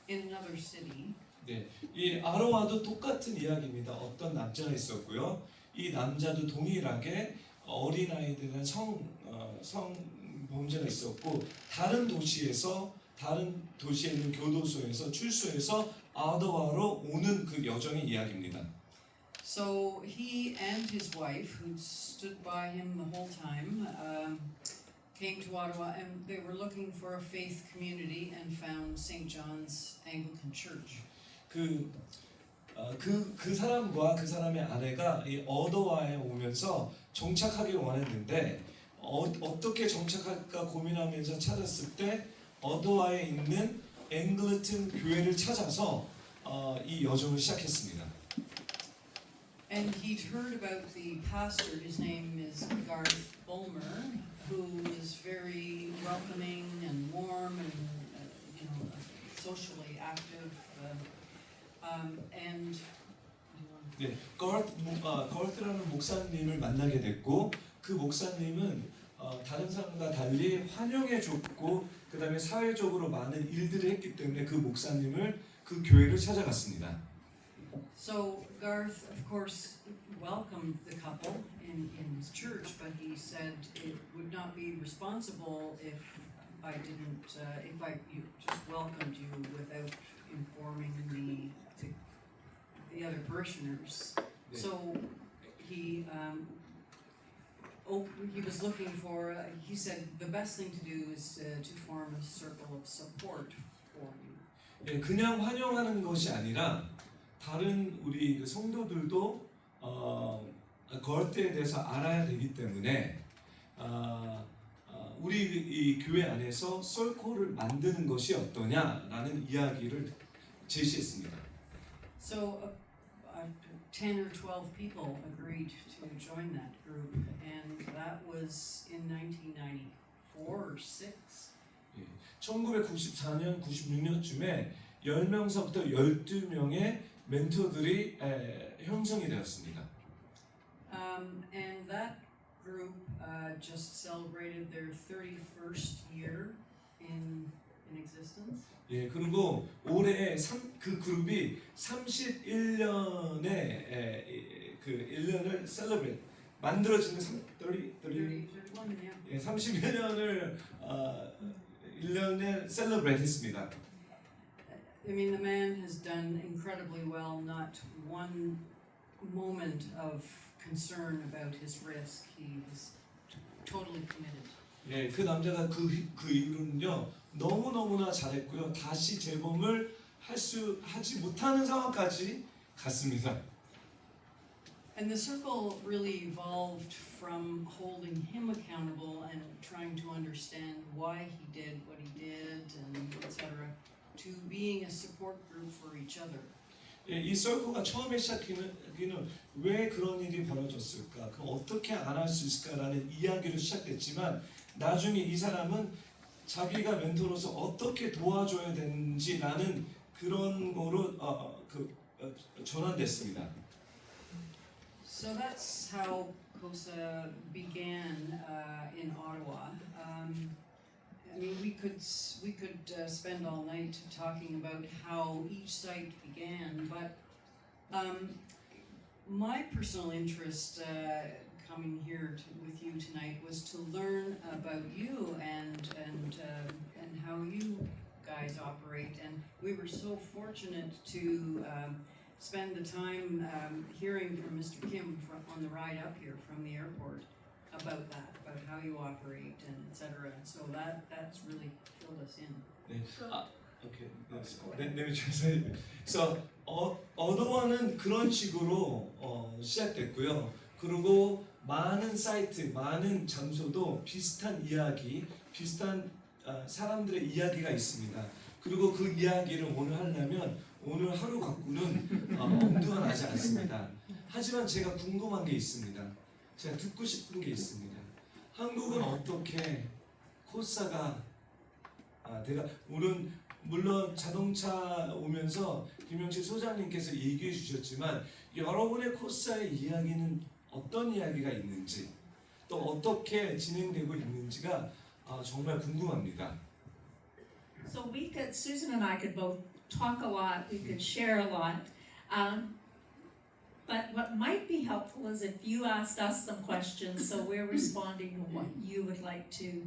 in another city. 네, 이 아로와도 똑같은 이야기입니다. 어떤 남자가 있었고요. 이 남자도 동일하게 어린 아이들은 성범죄가 있었고 다른 도시에 있는 교도소에서 출소해서 아도와로 오는 그 여정의 이야기입니다. So he and his wife, who stood by him the whole time, came to Ottawa, and they were looking for a faith community and found St. John's Anglican Church. 그 사람과 그 사람의 아내가 이 오타와에 오면서 정착하길 원했는데 어떻게 정착할까 고민하면서 찾았을 때 오타와에 있는 앵글리칸 교회를 찾아서 이 여정을 시작했습니다. And he'd heard about the pastor, his name is Garth Bulmer, who is very welcoming and warm and, you know, socially active. And 네, 거르트라는 목사님을 만나게 됐고 그 목사님은 다른 사람과 달리 환영해줬고 그 다음에 사회적으로 많은 일들을 했기 때문에 그 목사님을 그 교회를 찾아갔습니다. so Garth, of course, welcomed the couple in his church, but he said it would not be responsible if I didn't, if I just welcomed you without informing the other parishioners. 네. So he he was looking for. He said the best thing to do is to form a circle of support for you. 예, 그냥 환영하는 것이 아니라 다른 우리 그 성도들도 거르트에 대해서 알아야 되기 때문에 우리 이 교회 안에서 썰코를 만드는 것이 어떠냐라는 이야기를 제시했습니다. So 10 or 12 people agreed to join that group, and that was in 1994 or 6. 1994년, 96년쯤에 10명서부터 12명의 멘토들이 형성이 되었습니다. And that group just celebrated their 31st year in existence. 예, 그리고 올해 그 그룹이 31년의 그 1년을 셀러브레이트 만들어진 게 31, yeah. 예, 31년을 1년에 셀러브레이트 했습니다. I mean, the man has done incredibly well. Not one moment of concern about his risk. He was totally committed. 예, 그 남자가 그 이후로는요 너무나 잘했고요. 다시 재범을 하지 못하는 상황까지 갔습니다. And the circle really evolved from holding him accountable and trying to understand why he did what he did and etc. to being a support group for each other. 예, 이 썰코가 처음에 시작하기는 왜 그런 일이 벌어졌을까? 그럼 어떻게 안 할 수 있을까라는 이야기로 시작됐지만 나중에 이 사람은 자기가 멘토로서 어떻게 도와줘야 되는지라는 그런 거로 전환됐습니다. So that's how COSA began in Ottawa. I mean, we could spend all night talking about how each site began, but my personal interest coming here with you tonight was to learn about you and how you guys operate. And we were so fortunate to spend the time hearing from Mr. Kim on the ride up here from the airport about how you operate and etc. So that's really filled us in. 네. 오케이. Let me translate. So 어도원은 그런 식으로 시작됐고요. 그리고 많은 사이트, 많은 장소도 비슷한 이야기, 비슷한 사람들의 이야기가 있습니다. 그리고 그 이야기를 오늘 하려면 오늘 하루 갖고는 엄두가 나지 않습니다. 하지만 제가 궁금한 게 있습니다. 제가 듣고 싶은 게 있습니다. 한국은 어떻게 코사가 물론 자동차 오면서 김영식 소장님께서 얘기해 주셨지만 여러분의 코사의 이야기는 어떤 이야기가 있는지 또 어떻게 진행되고 있는지가 정말 궁금합니다. So Susan and I could both talk a lot, we could share a lot, but what might be helpful is if you asked us some questions, so we're responding to what you would like to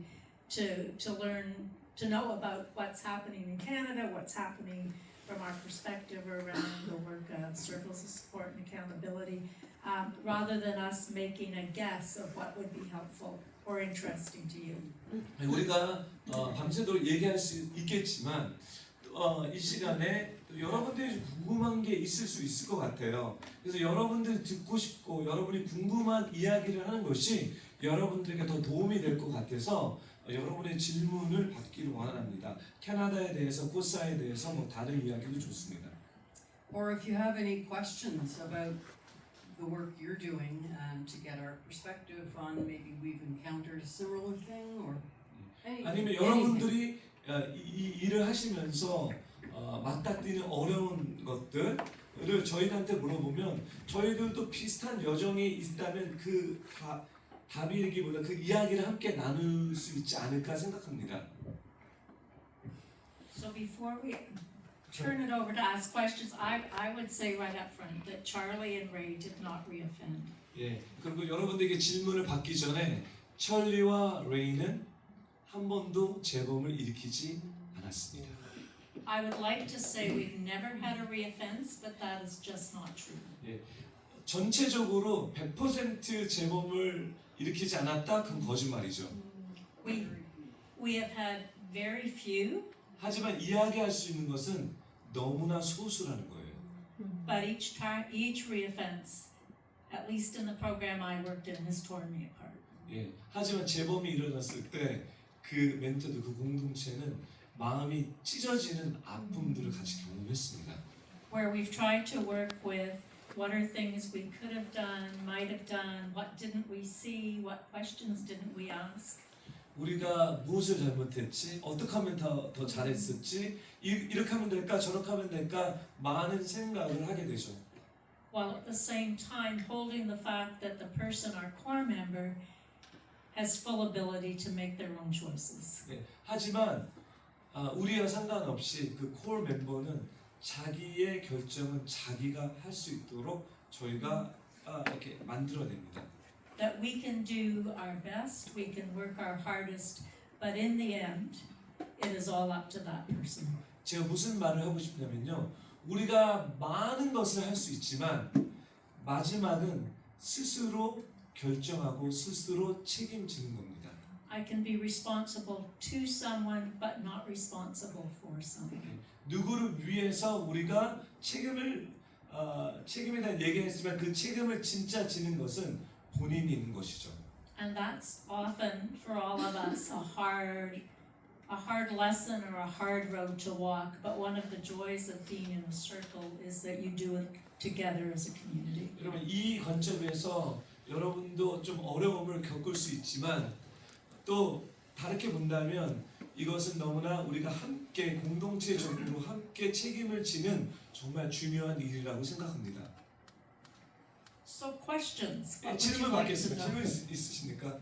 learn, to know about what's happening in Canada, what's happening from our perspective around the work of circles of support and accountability, rather than us making a guess of what would be helpful or interesting to you. 우리가 밤새도록 얘기할 수 있겠지만 이 시간에 여러분들이 궁금한 게 있을 수 있을 것 같아요. 그래서 여러분들이 듣고 싶고 여러분이 궁금한 이야기를 하는 것이 여러분들에게 더 도움이 될 것 같아서 여러분의 질문을 받기를 원합니다. 캐나다에 대해서, 코사에 대해서 뭐 다른 이야기도 좋습니다. Or if you have any questions about the work you're doing and to get our perspective on maybe we've encountered a similar thing or anything. 아니면 여러분들이 이 일을 하시면서 맞닥뜨리는 어려운 것들을 저희한테 물어보면 저희들도 비슷한 여정이 있다면 그 답이기보다 그 이야기를 함께 나눌 수 있지 않을까 생각합니다. So before we turn it over to ask questions, I would say right up front that Charlie and Ray did not reoffend. 예, 그리고 여러분들에게 질문을 받기 전에 찰리와 레이는 한 번도 재범을 일으키지 않았습니다. I would like to say we've never had a reoffense, but that is just not true. 전체적으로 100% 재범을 일으키지 않았다? 그건 거짓말이죠. We have had very few, 하지만 이야기할 수 있는 것은 너무나 소수라는 거예요. but each reoffense, at least in the program I worked in, has torn me apart. 예, 하지만 재범이 일어났을 때 그 멘토들, 그 공동체는 마음이 찢어지는 아픔들을 같이 경험했습니다. Where we've tried to work with what are things we could have done, might have done, what didn't we see, what questions didn't we ask. 우리가 무엇을 잘못했지? 어떻게 하면 더 잘했었지? 이렇게 하면 될까? 저렇게 하면 될까? 많은 생각을 하게 되죠. While at the same time holding the fact that the person, our core member, has full ability to make their own choices. 하지만 우리와 상관없이 그 콜 멤버는 자기의 결정은 자기가 할 수 있도록 저희가 이렇게 만들어냅니다. That we can do our best, we can work our hardest, but in the end, it is all up to that person. 제가 무슨 말을 하고 싶냐면요, 우리가 많은 것을 할 수 있지만 마지막은 스스로 결정하고 스스로 책임지는 겁니다. I can be responsible to someone, but not responsible for someone. 누구를 위해서 우리가 책임에 대한 얘기했지만 그 책임을 진짜 지는 것은 본인이 있는 것이죠. And that's often for all of us a hard lesson or a hard road to walk. But one of the joys of being in a circle is that you do it together as a community. 여러분 이 관점에서 여러분도 좀 어려움을 겪을 수 있지만 또 다르게 본다면 이것은 너무나 우리가 함께 공동체적으로 함께 책임을 지는 정말 중요한 일이라고 생각합니다. So questions. What would 질문 you like to 받겠습니다. know? 질문 있으십니까?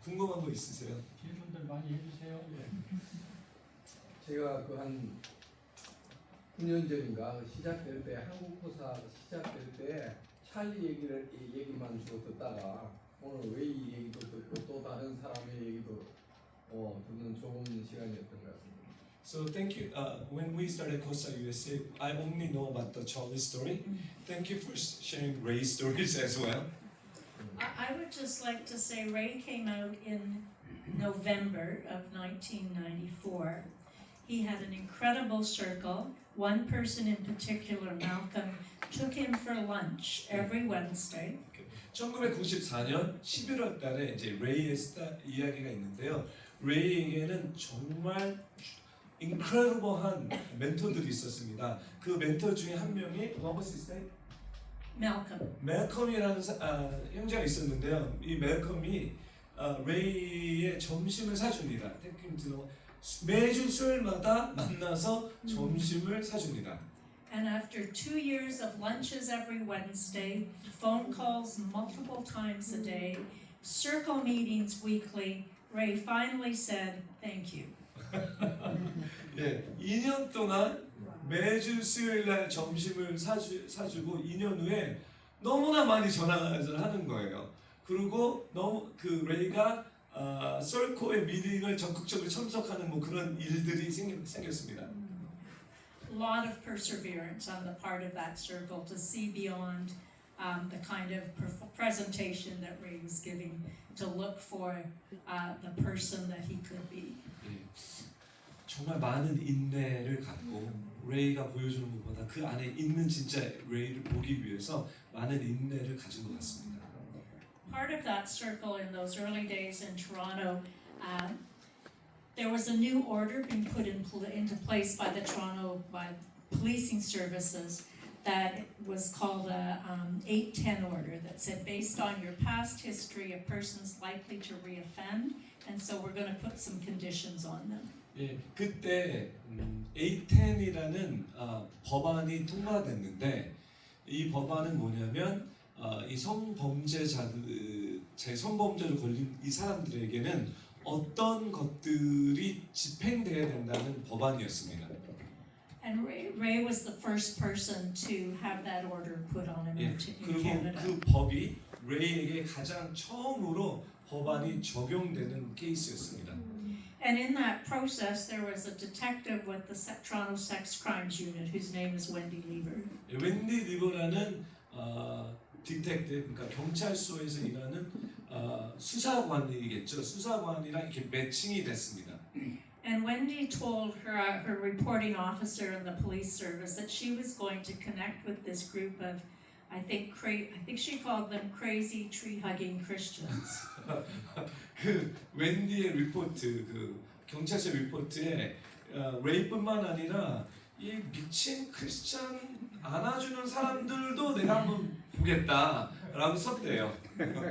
궁금한 거 있으세요? 질문들 많이 해주세요. 제가 그 한 9년 전인가 시작될 때 한국 호사 시작될 때 찰리 얘기만 주로 듣다가 오늘 웨이 얘기도 듣고 또 다른 사람의 얘기도 듣는 좋은 시간이었던 것 같습니다. So thank you. When we started Costa USA, I only know about the Charlie story. Thank you for sharing Ray's stories as well. I would just like to say Ray came out in November of 1994. He had an incredible circle. One person in particular, Malcolm, took him for lunch every Wednesday. 1994년 11월 달에 이제 레이의 이야기가 있는데요. 레이에게는 정말 incredible한 멘토들이 있었습니다. 그 멘토 중에 한 명이 what was his name? Malcolm. 멜컴이라는 형제가 있었는데요. 이 멜컴이 레이의 점심을 사줍니다. 매주 수요일마다 만나서 점심을 사줍니다. And after 2 years of lunches every Wednesday, phone calls multiple times a day, circle meetings weekly, Ray finally said, "Thank you." 예, 2년 동안 매주 수요일 날 점심을 사주고 2년 후에 너무나 많이 전화를 하는 거예요. 그리고 너무 그 레이가 썰코의 미팅을 적극적으로 참석하는 뭐 그런 일들이 생겼습니다. A lot of perseverance on the part of that circle to see beyond the kind of presentation that Ray was giving, to look for the person that he could be. 정말 많은 인내를 갖고 레이가 보여주는 것보다 그 안에 있는 진짜 레이를 보기 위해서 많은 인내를 가진 것 같습니다. Part of that circle in those early days in Toronto, there was a new order being put into place by the Toronto policing services that was called a 810 order that said based on your past history, a person's likely to reoffend, and so we're going to put some conditions on them. 예, 그때 810이라는 법안이 통과됐는데 이 법안은 뭐냐면 이 성범죄로 걸린 이 사람들에게는 어떤 것들이 집행돼야 된다는 법안이었습니다. And Ray was the first person to have that order put on him 예, in 그리고 Canada. 그 법이 레이에게 가장 처음으로 법안이 적용되는 케이스였습니다. And in that process, there was a detective with the Toronto Sex Crimes Unit whose name is Wendy Lever. 예, 웬디 리버라는 디텍티브, 그러니까 경찰서에서 일하는 수사관이겠죠. 수사관이랑 이렇게 매칭이 됐습니다. And Wendy told her reporting officer in the police service that she was going to connect with this group of, I think she called them crazy tree-hugging Christians. 그 웬디의 리포트, 그 경찰서 리포트에 레이뿐만 아니라 이 미친 크리스찬 안아주는 사람들도 내가 한번 보겠다라고 썼대요.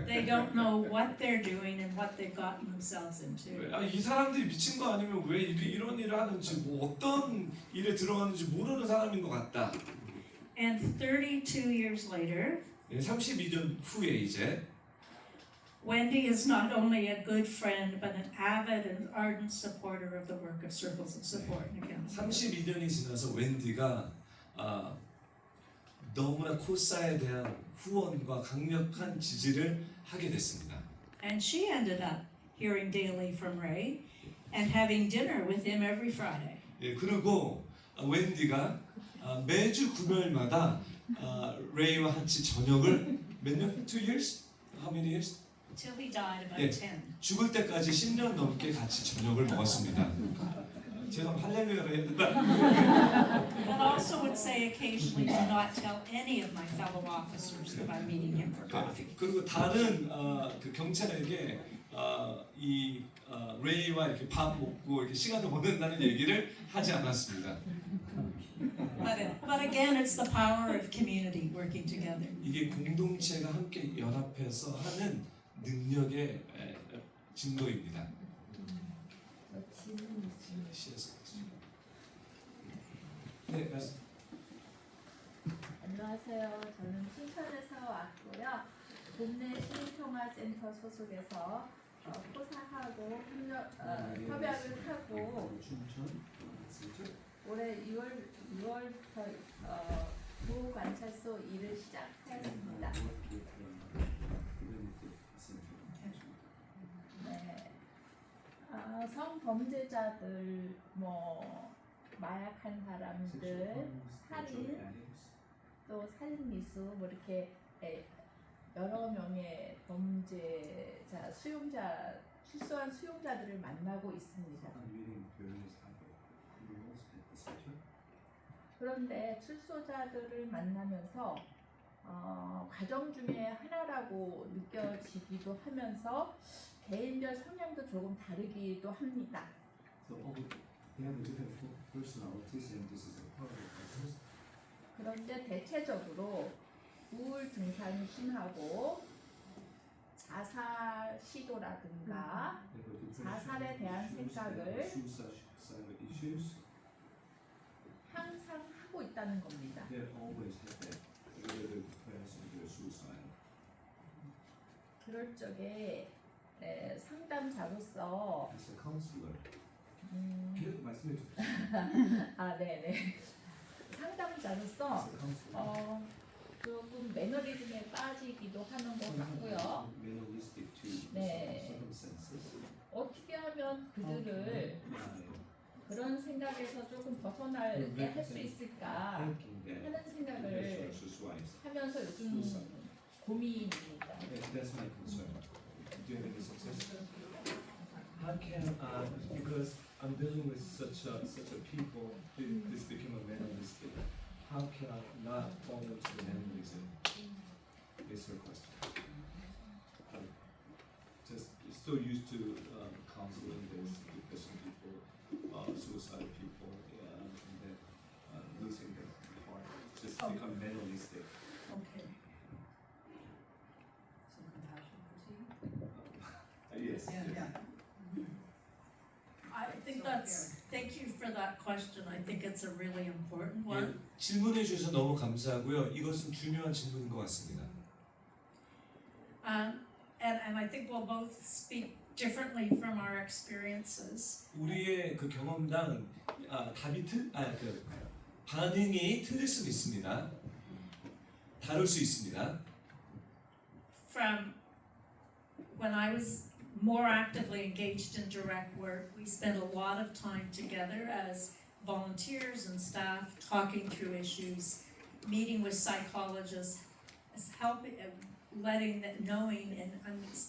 They don't know what they're doing and what they've gotten themselves into. 이 사람들이 미친 거 아니면 왜 이런 일을 하는지, 뭐 어떤 일에 들어가는지 모르는 사람인 것 같다. And 32 years later, 32년 후에 이제 Wendy is not only a good friend, but an avid and ardent supporter of the work of Circles of Support in Accountability. 32년이 지나서 웬디가 너무나 코사에 대한 후원과 강력한 지지를 하게 됐습니다. And she ended up hearing daily from Ray and having dinner with him every Friday. 예, 그리고 웬디가 매주 금요일마다 레이와 같이 저녁을 몇 년? 2 years? How many years? Till he died about Yeah. 10. 죽을 때까지 10년 넘게 같이 저녁을 먹었습니다. 제가 할렐루야를 해야 된다. But also would say occasionally do not tell any of my fellow officers that I'm meeting him for coffee. 그리고 다른 그 경찰에게 이 레이와 이렇게 밥 먹고 이렇게 시간을 보낸다는 얘기를 하지 않았습니다. But again, it's the power of community working together. 이게 공동체가 함께 연합해서 하는 능력의 증거입니다. 네, 맞습니다. 안녕하세요. 저는 춘천에서 왔고요. 국내 시민평화센터 소속에서 포사하고 협약을 하고 올해 6월부터 보호관찰소 일을 시작하였습니다. 네. 성범죄자들, 마약한 사람들, 살인, 또 살인미수, 이렇게 여러 명의 범죄자, 출소한 수용자들을 만나고 있습니다. 그런데 출소자들을 만나면서 과정 중에 하나라고 느껴지기도 하면서 개인별 성향도 조금 다르기도 합니다. 그런데 대체적으로 우울 증상이 심하고 자살 시도라든가 자살에 대한 생각을 항상 하고 있다는 겁니다. 그럴 적에 상담자로서 네네. 상담자로서 조금 매너리즘에 빠지기도 하는 것 같고요. 네. 어떻게 하면 그들을 그런 생각에서 조금 벗어나게 할 수 있을까 하는 생각을 하면서 요즘 고민입니다. How can because I'm dealing with such a people, this became a manneristic. How can I not fall into the mannerism? Is her question. I'm just so used to counseling this depression people, suicidal people, and then losing their heart. Just Oh. become mentalistic. Okay. So compassion fatigue? Yes. I think that's, thank you for that question. I think it's a really important 예, one. 질문해 주셔서 너무 감사하고요. 이것은 중요한 질문인 것 같습니다. And I think we'll both speak differently from our experiences. 우리의 그 경험당 그 반응이 틀릴 수도 있습니다. 다를 수 있습니다. From when I was more actively engaged in direct work, we spent a lot of time together as volunteers and staff talking through issues, meeting with psychologists, helping, letting them, knowing and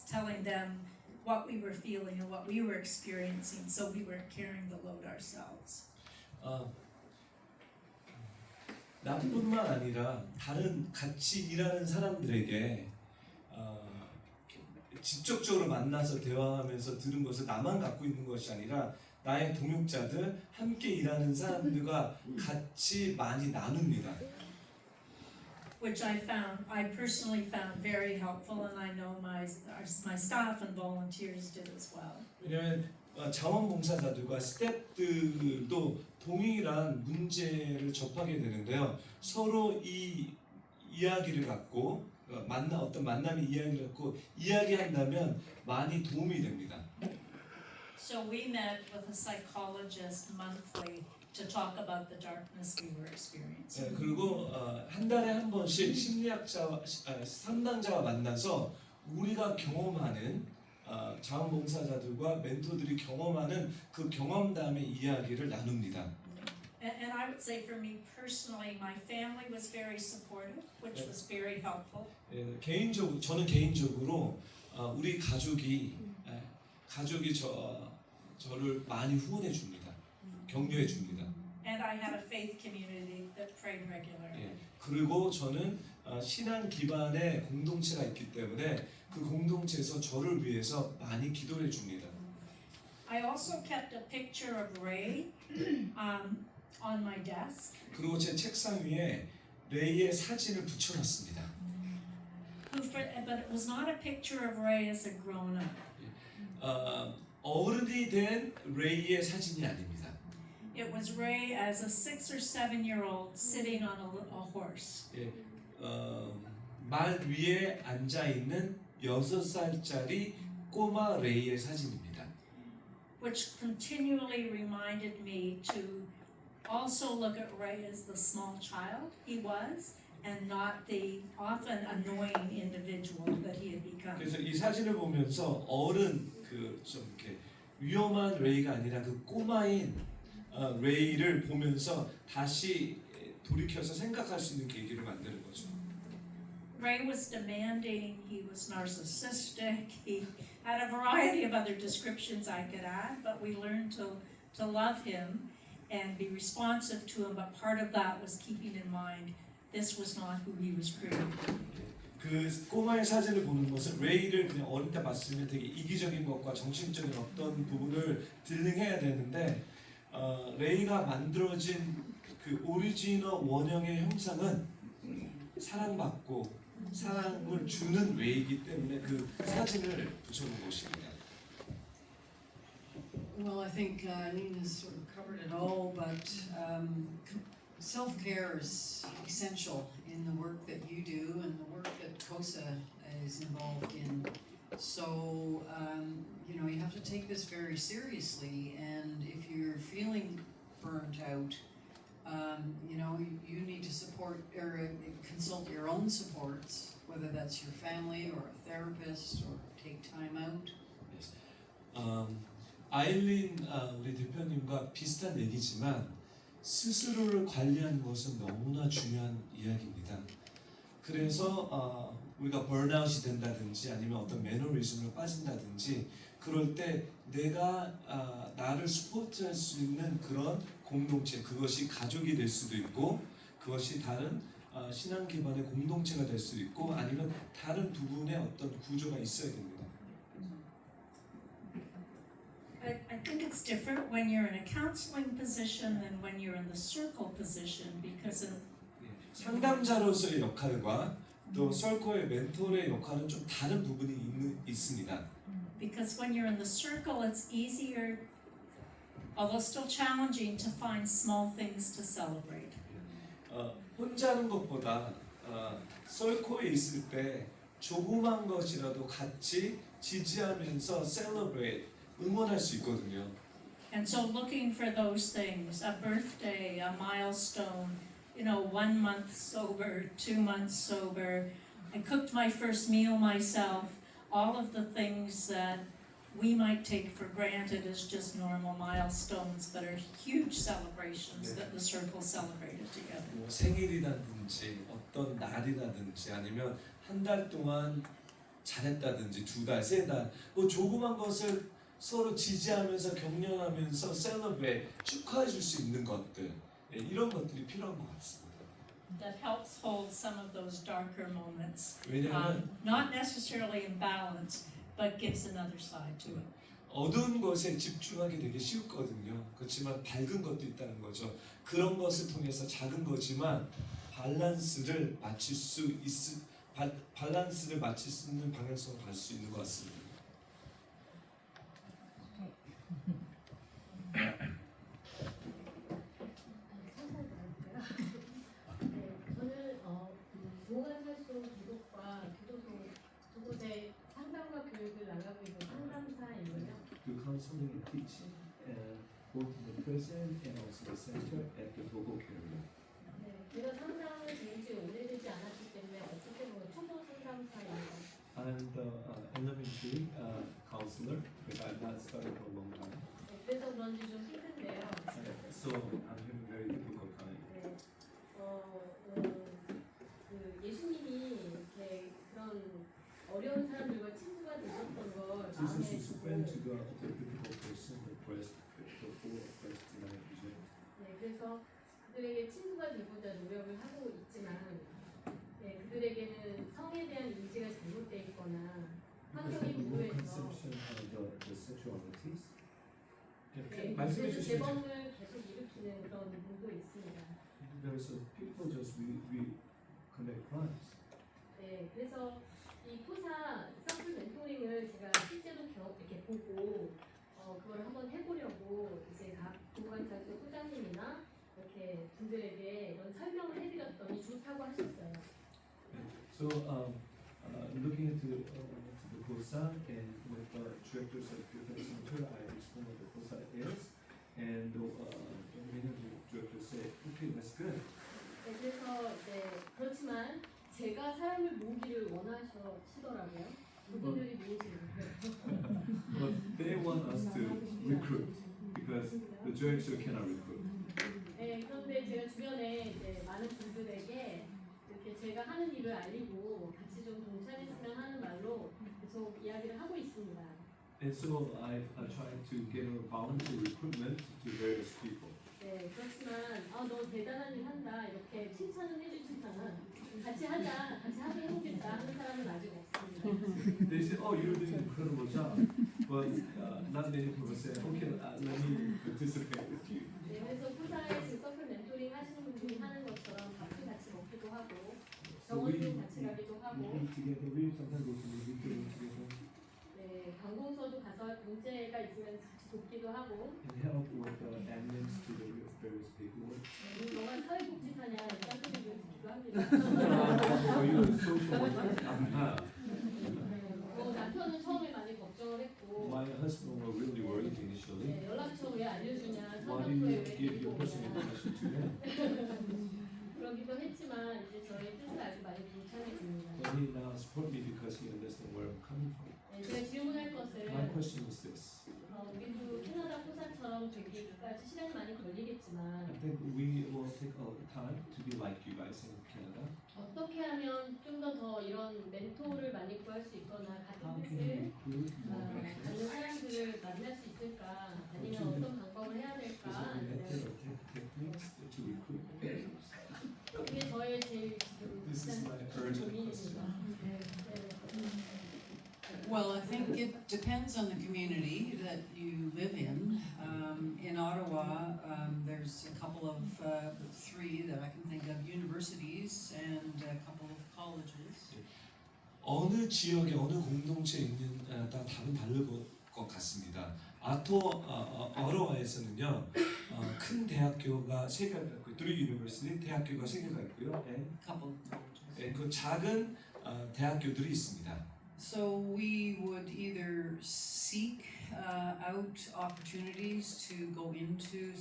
telling them what we were feeling and what we were experiencing, so we weren't carrying the load ourselves. 나뿐만 아니라 다른 같이 일하는 사람들에게 직접적으로 만나서 대화하면서 들은 것을 나만 갖고 있는 것이 아니라 나의 동역자들, 함께 일하는 사람들과 같이 많이 나눕니다. Which I personally found very helpful, and I know my staff and volunteers did as well. 왜냐하면 자원봉사자들과 스태프들도 동일한 문제를 접하게 되는데요. 서로 이 이야기를 갖고 어떤 만남의 이야기를 갖고 이야기한다면 많이 도움이 됩니다. So we met with a psychologist monthly to talk about the darkness we were experiencing. 그리고 한 달에 한 번씩 심리학자와 상담자와 만나서 우리가 경험하는 자원봉사자들과 멘토들이 경험하는 그 경험담의 이야기를 나눕니다. And I would say for me personally, my family was very supportive, which was very helpful. 저는 개인적으로 우리 가족이 저를 많이 후원해 줍니다. 격려해 줍니다. And I had a faith community that prayed regularly. 그리고 저는 신앙 기반의 공동체가 있기 때문에 그 공동체에서 저를 위해서 많이 기도해 줍니다. I also kept a picture of Ray on my desk. 그리고 제 책상 위에 레이의 사진을 붙여놨습니다. But it was not a picture of Ray as a grown-up. 어른이 된 레이의 사진이 아닙니다. It was Ray as a 6 or 7-year-old sitting on a horse. 말 위에 앉아 있는 6살짜리 꼬마 레이의 사진입니다. Which continually reminded me to also look at Ray as the small child he was, and not the often annoying individual that he had become. 그래서 이 사진을 보면서 어른 좀 이렇게 위험한 레이가 아니라 그 꼬마인 레이를 보면서 다시 돌이켜서 생각할 수 있는 계기를 만드는 거죠. Ray was demanding, he was narcissistic, he had a variety of other descriptions I could add, but we learned to love him and be responsive to him, but part of that was keeping in mind this was not who he was created. 그 꼬마의 사진을 보는 것은 레이를 그냥 어릴 때 봤으면 되게 이기적인 것과 정신적인 어떤 부분을 딜링해야 되는데 레이가 만들어진 그 오리지널 원형의 형상은 사랑받고 사랑을 주는 레이이기 때문에 그 사진을 붙여놓은 것입니다. Well, I think Nina's sort of covered it all, but self-care is essential in the work that you do and the work that COSA is involved in. So, you have to take this very seriously, and if you're feeling burnt out, you need to support or consult your own supports, whether that's your family or a therapist or take time out. 아일린 우리 대표님과 비슷한 얘기지만 스스로를 관리하는 것은 너무나 중요한 이야기입니다. 그래서 우리가 번아웃이 된다든지 아니면 어떤 매너리즘으로 빠진다든지 그럴 때 내가 나를 스포트할 수 있는 그런 공동체, 그것이 가족이 될 수도 있고 그것이 다른 신앙 기반의 공동체가 될 수도 있고 아니면 다른 부분의 어떤 구조가 있어야 됩니다. I think it's different when you're in a counseling position than when you're in the circle position, because 상담자로서의 역할과 또 썰코의 멘토의 역할은 좀 다른 부분이 있습니다. Because when you're in the circle, it's easier, although still challenging, to find small things to celebrate. 혼자 하는 것보다 썰코에 있을 때 조그만 것이라도 같이 지지하면서 celebrate, 응원할 수 있거든요. And so looking for those things, a birthday, a milestone, 1 month sober, 2 months sober, I cooked my first meal myself, all of the things that we might take for granted as just normal milestones, but are huge celebrations that the circle celebrated together. 뭐 생일이라든지 어떤 날이라든지 아니면 한 달 동안 잘했다든지 2달, 3달 뭐 조그만 것을 서로 지지하면서 격려하면서 celebrate, 축하해 줄 수 있는 것들 이런 것들이 필요한 것 같습니다. That helps hold some of those darker moments, 왜냐하면 not necessarily in balance, but gives another side to it. 어두운 것에 집중하기 되게 쉽거든요. 그렇지만 밝은 것도 있다는 거죠. 그런 것을 통해서 작은 거지만 밸런스를 맞출 수 있는 방향성으로 갈 수 있는 것 같습니다. 저는 동안살소 기독과 교도소 두 곳에 상담과 교육을 나가고 있는 상담사이고요. Do counseling and teaching, both in the prison and also the center at the Bogo area. 네, 제가 상담을 배운 지 오래되지 않았기 때문에 어떻게 보면 초보 상담사입니다. I'm the elementary counselor, because I've not started for a long time. 그래서 그런지 좀 힘든데요. So I'm having a very difficult time. 네, 그 예수님이 이렇게 그런 어려운 사람들과 친구가 되셨던 걸 Jesus is a friend to 마음에 the difficult person, the oppressed, the poor, oppressed, denied, rejected. 네, 그래서 그들에게 친구가 되고자 노력을 하고 있지만 네, 그들에게는 성에 대한 인지가 잘못되어 있거나 환경이 No 부유해서 conception of the sexualities. 네, 말씀해 그래서 주시면 재범을 계속 일으키는 그런 분도 있습니다. There's people just we commit crimes. 네, 그래서 이 포사 서플 멘토링을 제가 실제로 이렇게 보고 그걸 한번 해보려고 이제 각 보관찰소 소장님이나 이렇게 분들에게 이런 설명을 해드렸더니 좋다고 하셨어요. So looking into the COSA and with the directors of different center, I explained what the COSA is, and many of the directors say, okay, that's good. 네, 그래서 그렇지만 제가 사람을 모으기를 원하시더라고요. 그분들이 모으지 못해요. But they want us to recruit because the director cannot recruit. 네, 그런데 제가 주변에 이제 많은 분들에게 이렇게 제가 하는 일을 알리고 같이 좀 동참했으면 하는 말로 계속 이야기를 하고 있습니다. And so I tried to get a volunteer recruitment to various people. 네, 그렇지만 너 대단한 일 한다 이렇게 칭찬은 해주시지만 같이 하자, 같이 하게 해보겠다 하는 사람은 아직 없습니다. They say, oh, you're doing an incredible job, but not many people say, okay, let me participate with you. 네, 그래서 포사에 그 서플 멘토링 하시는 분들이 하는 것처럼 밥도 같이 먹기도 하고 병원도 같이 가기도 We 하고 eat together, we sometimes go to the movie together, 네, 관공서도 가서 문제가 있으면 같이 돕기도 하고 and help with the admins to the various paperwork. 너가 사회복지사냐 이런 소리를 듣기도 합니다. Are you a social worker? I'm not. 남편은 처음에 많이 걱정을 했고 My husband were really worried initially. 네, 연락처 왜 알려주냐, Why do 성명서에 you 왜 give 데리고 your personal 오냐 information to him? 그러기도 했지만 이제 저의 뜻을 아주 많이 동참해 줍니다. But he now support me because he understands where I'm coming from. 네, 제가 질문할 것을 My question is this. 우리도 캐나다 포사처럼 되기까지 시간이 많이 I 걸리겠지만 think we will take a time to be like you guys in Canada. 어떻게 하면 좀 더 이런 멘토를 많이 구할 수 있거나 How 같은 can 뜻을 we recruit more 갖는 mentors? 사람들을 만날 수 있을까 아니면 어떤 방법을 해야 Is 될까 there a method or techniques to recruit mentors? 그게 저의 제일 지금 This is my 가장 urgent 고민입니다. 네. Well, I think it depends on the community that you live in. in Ottawa, there's a couple of, 3 that I can think of, universities and a couple of colleges. 어느 지역에 어느 공동체에 있는 다 답은 다를 것 같습니다. 어로와에서는요 큰 대학교가 3개가 있고요. 3 유니버시티 대학교가 3개가 있고요. Couple of colleges. 그 작은 대학교들이 있습니다. So we would either seek out opportunities to go into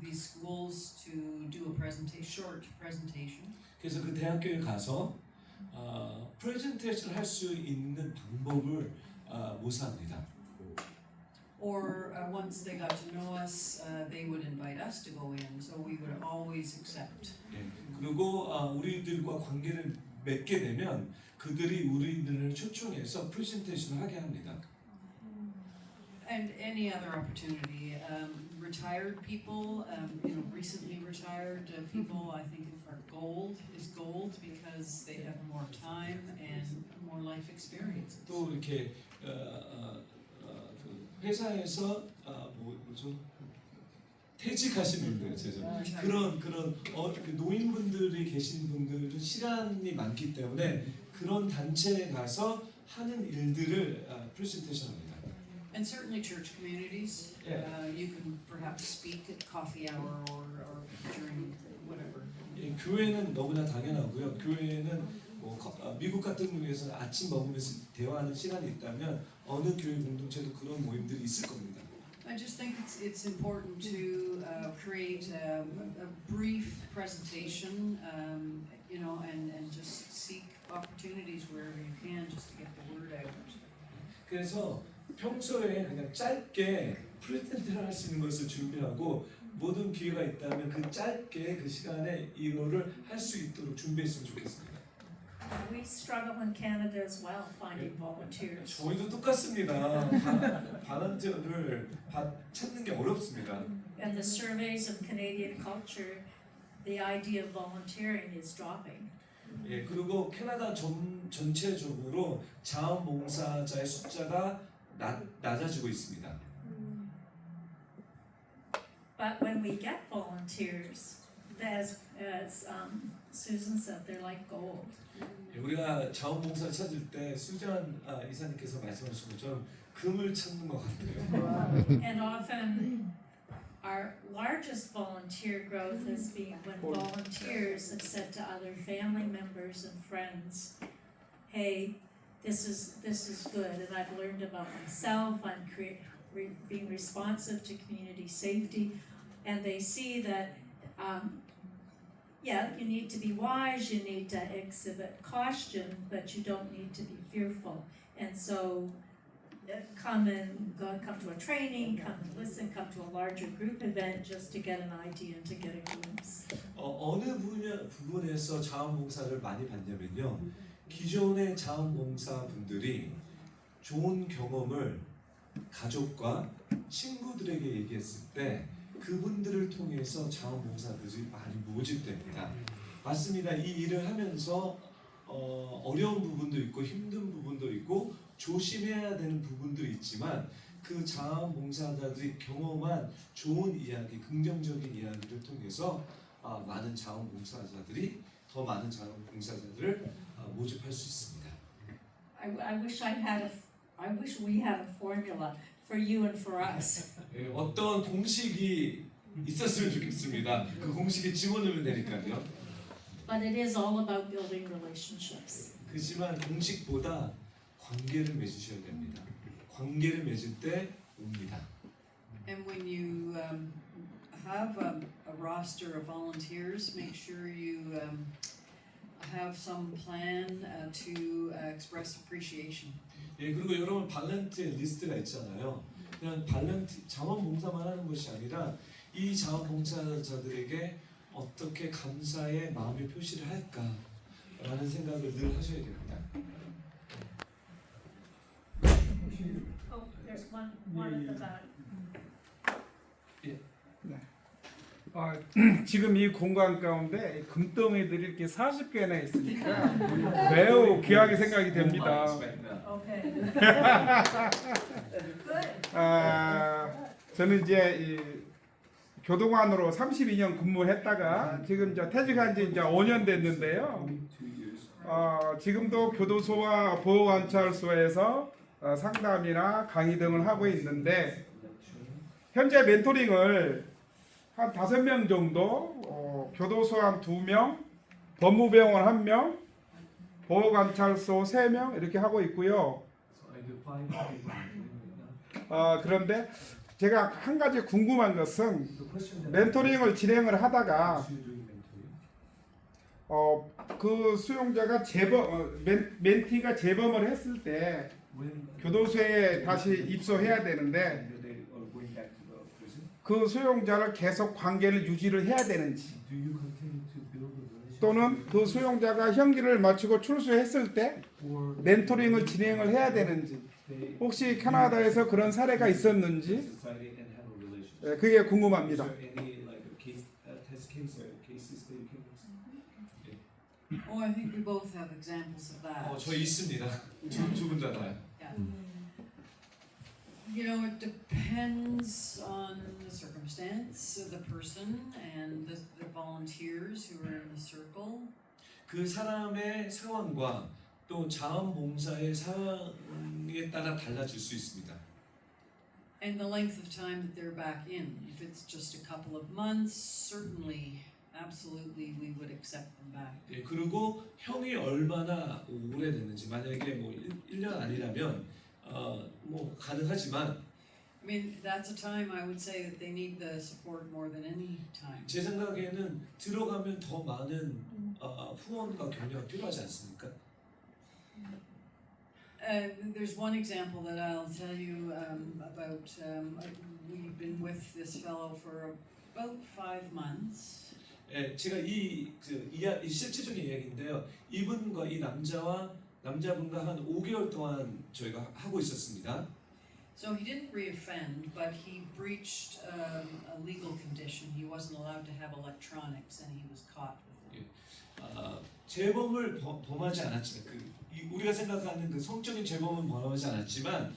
these schools to do a short presentation. 그래서 그 대학교에 가서 프레젠테이션을 할 수 있는 방법을 모사합니다. Or once they got to know us, they would invite us to go in. So we would always accept. 그리고 우리들과 관계를 맺게 되면 그들이 우리들을 초청해서 프레젠테이션을 하게 합니다. And any other opportunity, retired people, recently retired people, I think are gold because they have more time and more life experiences. 또 이렇게 그 회사에서 뭐죠? 퇴직하신 분들, 그런 노인분들이 계신 분들은 시간이 많기 때문에 그런 단체에 가서 하는 일들을 프레젠테이션합니다. And certainly church communities, you can perhaps speak at coffee hour or during whatever. 교회는 너무나 당연하고요. 교회는 미국 같은 경우에서 아침 먹으면서 대화하는 시간이 있다면 어느 교회 공동체도 그런 모임들이 있을 겁니다. I just think it's important to create a brief presentation, and just seek opportunities wherever you can just to get the word out. 그래서 평소에 그냥 짧게 프레젠테이션 할 수 있는 것을 준비하고 모든 기회가 있다면 그 짧게 그 시간에 이거를 할 수 있도록 준비했으면 좋겠습니다. We struggle in Canada as well, finding volunteers. 저희도 똑같습니다. 발런티어를 찾는 게 어렵습니다. And the surveys of Canadian culture, the idea of volunteering is dropping. 그리고 캐나다 전체적으로 자원봉사자의 숫자가 낮아지고 있습니다. But when we get volunteers, as Susan said, they're like gold. 우리가 자원봉사를 찾을 때 수잔 이사님께서 말씀하신 것처럼 금을 찾는 것 같아요. And often our largest volunteer growth has been when volunteers have said to other family members and friends, "Hey, this is good, and I've learned about myself. I'm being responsive to community safety," and they see that. You need to be wise, you need to exhibit caution, but you don't need to be fearful. And so come to a training, come and listen, come to a larger group event just to get an idea and to get a glimpse. 어느 부분에서 자원봉사를 많이 받냐면요. 기존의 자원봉사분들이 좋은 경험을 가족과 친구들에게 얘기했을 때 그분들을 통해서 자원봉사들이 많이 모집됩니다. 맞습니다. 이 일을 하면서 어려운 부분도 있고 힘든 부분도 있고 조심해야 되는 부분들이 있지만 그 자원봉사자들이 경험한 좋은 이야기, 긍정적인 이야기를 통해서 많은 자원봉사자들이 더 많은 자원봉사자들을 모집할 수 있습니다. I wish we had a formula for you and for us. 어떤 공식이 있었으면 좋겠습니다. 그 공식에 집어넣으면 되니까요. But it is all about building relationships. 그렇지만 공식보다 관계를 맺으셔야 됩니다. 관계를 맺을 때 옵니다. And when you have a roster of volunteers, make sure you have some plan to express appreciation. 그리고 여러분 발렌티어 리스트가 있잖아요. 그냥 자원봉사만 하는 것이 아니라 이 자원봉사자들에게 어떻게 감사의 마음의 표시를 할까라는 생각을 늘 하셔야 됩니다. Oh, there's one at the back. 지금 이 공간 가운데 금덩이들이 이렇게 40개나 있으니까 매우 귀하게 생각이 됩니다. Okay. Good. 저는 이제 이 교도관으로 32년 근무했다가 지금 이제 퇴직한 지 이제 5년 됐는데요. 지금도 교도소와 보호관찰소에서 상담이나 강의 등을 하고 있는데 현재 멘토링을 한 5명 정도, 교도소 한 2명, 법무병원 1명, 보호관찰소 3명 이렇게 하고 있고요. So I do 5 people right now. 그런데 제가 한 가지 궁금한 것은 The question that 멘토링을 진행을 하다가 as you doing mentoring, 그 수용자가 멘티가 재범을 했을 때 when 교도소에 다시 입소해야 되는데 they are going back to the prison, 그 수용자를 계속 관계를 유지를 해야 되는지 do you continue to build a relationship? 또는 그 수용자가 형기를 마치고 출소했을 때 or 멘토링을 진행을 해야 되는지 they 혹시 캐나다에서 그런 사례가 있었는지 society and have a relationship? 그게 Is 궁금합니다. there any like a case, test case or cases that you can? Oh, I think we both have examples of that. 저 있습니다. 두 분 다 다요. You know, it depends on the circumstance of the person and the volunteers who are in the circle. 그 사람의 상황과 또 자원봉사의 상황에 따라 달라질 수 있습니다. And the length of time that they're back in. If it's just a couple of months, certainly, absolutely, we would accept them back. 예, 그리고 형이 얼마나 오래 됐는지 만약에 뭐 1년 아니라면 뭐 가능하지만 I mean, that's a time I would say that they need the support more than any time. 제 생각에는 들어가면 더 많은 후원과 격려가 필요하지 않습니까? There's one example that I'll tell you about. We've been with this fellow for about 5 months. 예, 제가 이 실체적인 이야기인데요. 이분과 이 남자분과 한 5개월 동안 저희가 하고 있었습니다. So he didn't reoffend, but he breached a legal condition. He wasn't allowed to have electronics, and he was caught with it. 재범을 범하지 않았지만 우리가 생각하는 그 성적인 재범은 범하지 않았지만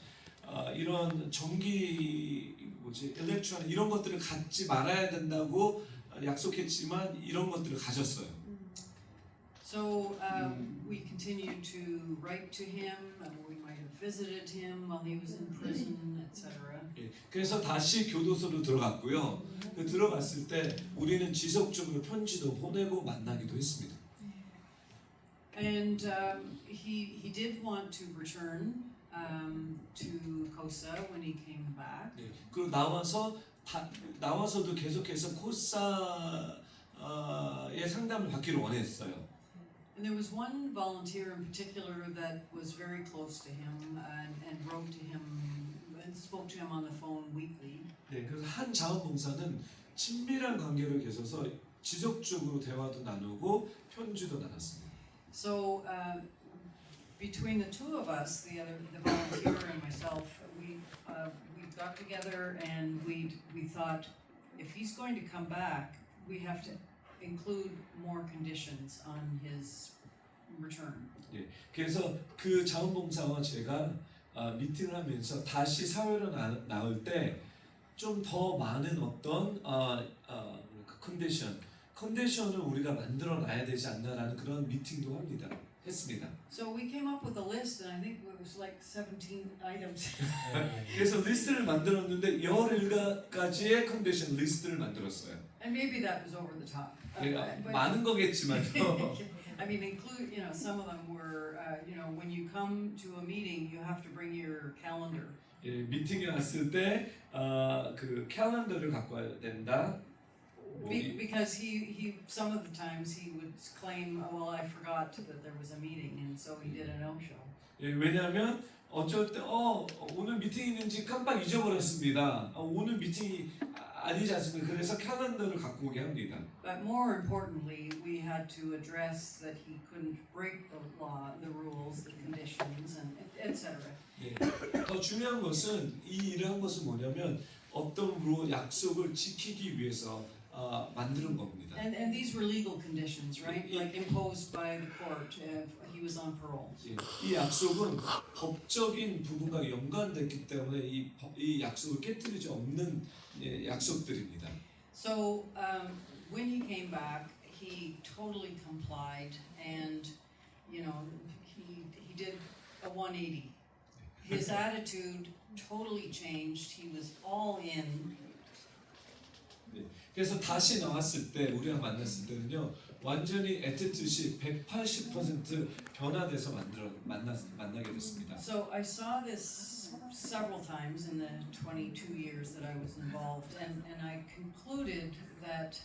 이런 전기 일렉트로닉 이런 것들을 갖지 말아야 된다고 약속했지만 이런 것들을 가졌어요. So we continued to write to him, and we might have visited him while he was in prison, etc. 예, 그래서 다시 교도소로 들어갔고요. 그 들어갔을 때 우리는 지속적으로 편지도 보내고 만나기도 했습니다. And he did want to return to COSA when he came back. 예, 그리고 나와서도 계속해서 코사의 상담을 받기를 원했어요. And there was one volunteer in particular that was very close to him and wrote to him and spoke to him on the phone weekly. 네, 그래서 한 자원봉사는 친밀한 관계를 계속해서 지속적으로 대화도 나누고 편지도 나눴습니다. So between the two of us, the volunteer and myself, we got together and we thought if he's going to come back, we have to include more conditions on his return. 예, 그래서 그 자원봉사와 제가 미팅을 하면서 다시 사회로 나올 때 좀 더 많은 어떤 컨디션을 우리가 만들어놔야 되지 않나라는 그런 미팅도 했습니다. So we came up with a list, and I think it was like 17 items. 그래서 리스트를 만들었는데 17가지의 컨디션 리스트를 만들었어요. And maybe that was over the top. But 많은 거겠지만요. I mean, include, some of them were, when you come to a meeting, you have to bring your calendar. 예, 미팅에 왔을 때 그 캘린더를 갖고 와야 된다. Because he some of the times he would claim, oh, well, I forgot that there was a meeting, and so he did a no-show. 예, 왜냐하면 어쩔 때 오늘 미팅이 있는지 깜빡 잊어버렸습니다. 오늘 미팅이 아니지 않습니까? 그래서 캘린더를 갖고 오게 합니다. But more importantly, we had to address that he couldn't break the law, the rules, the conditions, and etc. 예, 더 중요한 것은 이 일을 한 것은 뭐냐면 어떤 약속을 지키기 위해서 만드는 겁니다. And these were legal conditions, right? Like imposed by the court if he was on parole. 예, 이 약속은 법적인 부분과 연관됐기 때문에 이 약속을 깨뜨릴 수 없는 약속들입니다. So when he came back, he totally complied, and you know he did a 180. His attitude totally changed. He was all in. 그래서 다시 나왔을 때 우리가 만났을 때는요 완전히 애틋듯이 180% 변화돼서 만나게 됐습니다. So I saw this several times in the 22 years that I was involved, and I concluded that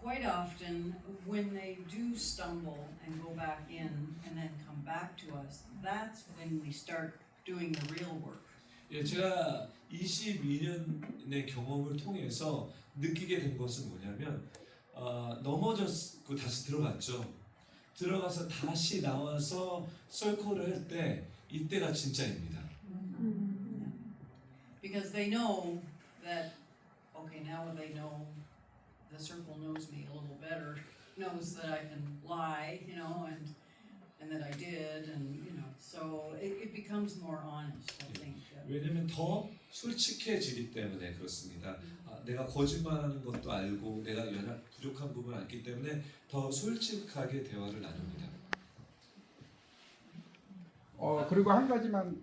quite often when they do stumble and go back in and then come back to us, that's when we start doing the real work. 예, 제가 22년의 경험을 통해서 느끼게 된 것은 뭐냐면 넘어졌고 다시 들어갔죠. 들어가서 다시 나와서 설코를 할 때 이때가 진짜입니다. Because they know that, okay, now they know, the circle knows me a little better, knows that I can lie, you know, and that I did, and you know, so it becomes more honest, I think. 왜냐면 더 솔직해지기 때문에 그렇습니다. 내가 거짓말하는 것도 알고 내가 부족한 부분을 알기 때문에 더 솔직하게 대화를 나눕니다. 그리고 한 가지만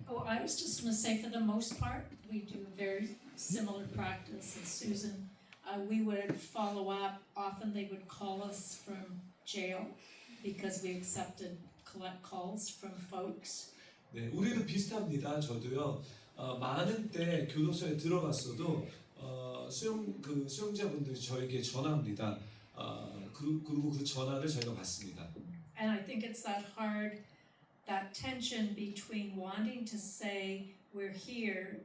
Oh, I was just going to say, for the most part, we do very similar practice as Susan. We would follow up. Often they would call us from jail because we accepted collect calls from folks. 네, 우리도 비슷합니다. 저도요. 많은 때 교도소에 들어갔어도 수용자분들이 저에게 전화합니다. 그리고 그 전화를 저희가 받습니다. And I think it's that hard, that tension between wanting to say we're here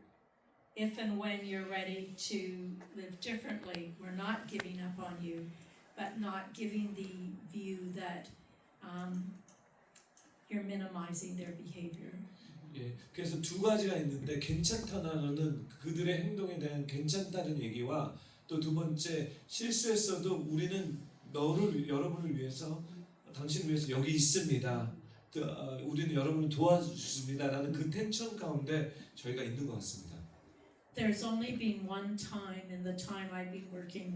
if and when you're ready to live differently. We're not giving up on you, but not giving the view that you're minimizing their behavior. 예, 그래서 두 가지가 있는데 괜찮다는 그들의 행동에 대한 괜찮다는 얘기와 또 두 번째 실수했어도 우리는 여러분을 위해서 당신을 위해서 여기 있습니다. 우리는 여러분을 도와주십니다라는 그 텐션 가운데 저희가 있는 것 같습니다. There's only been one time in the time I've been working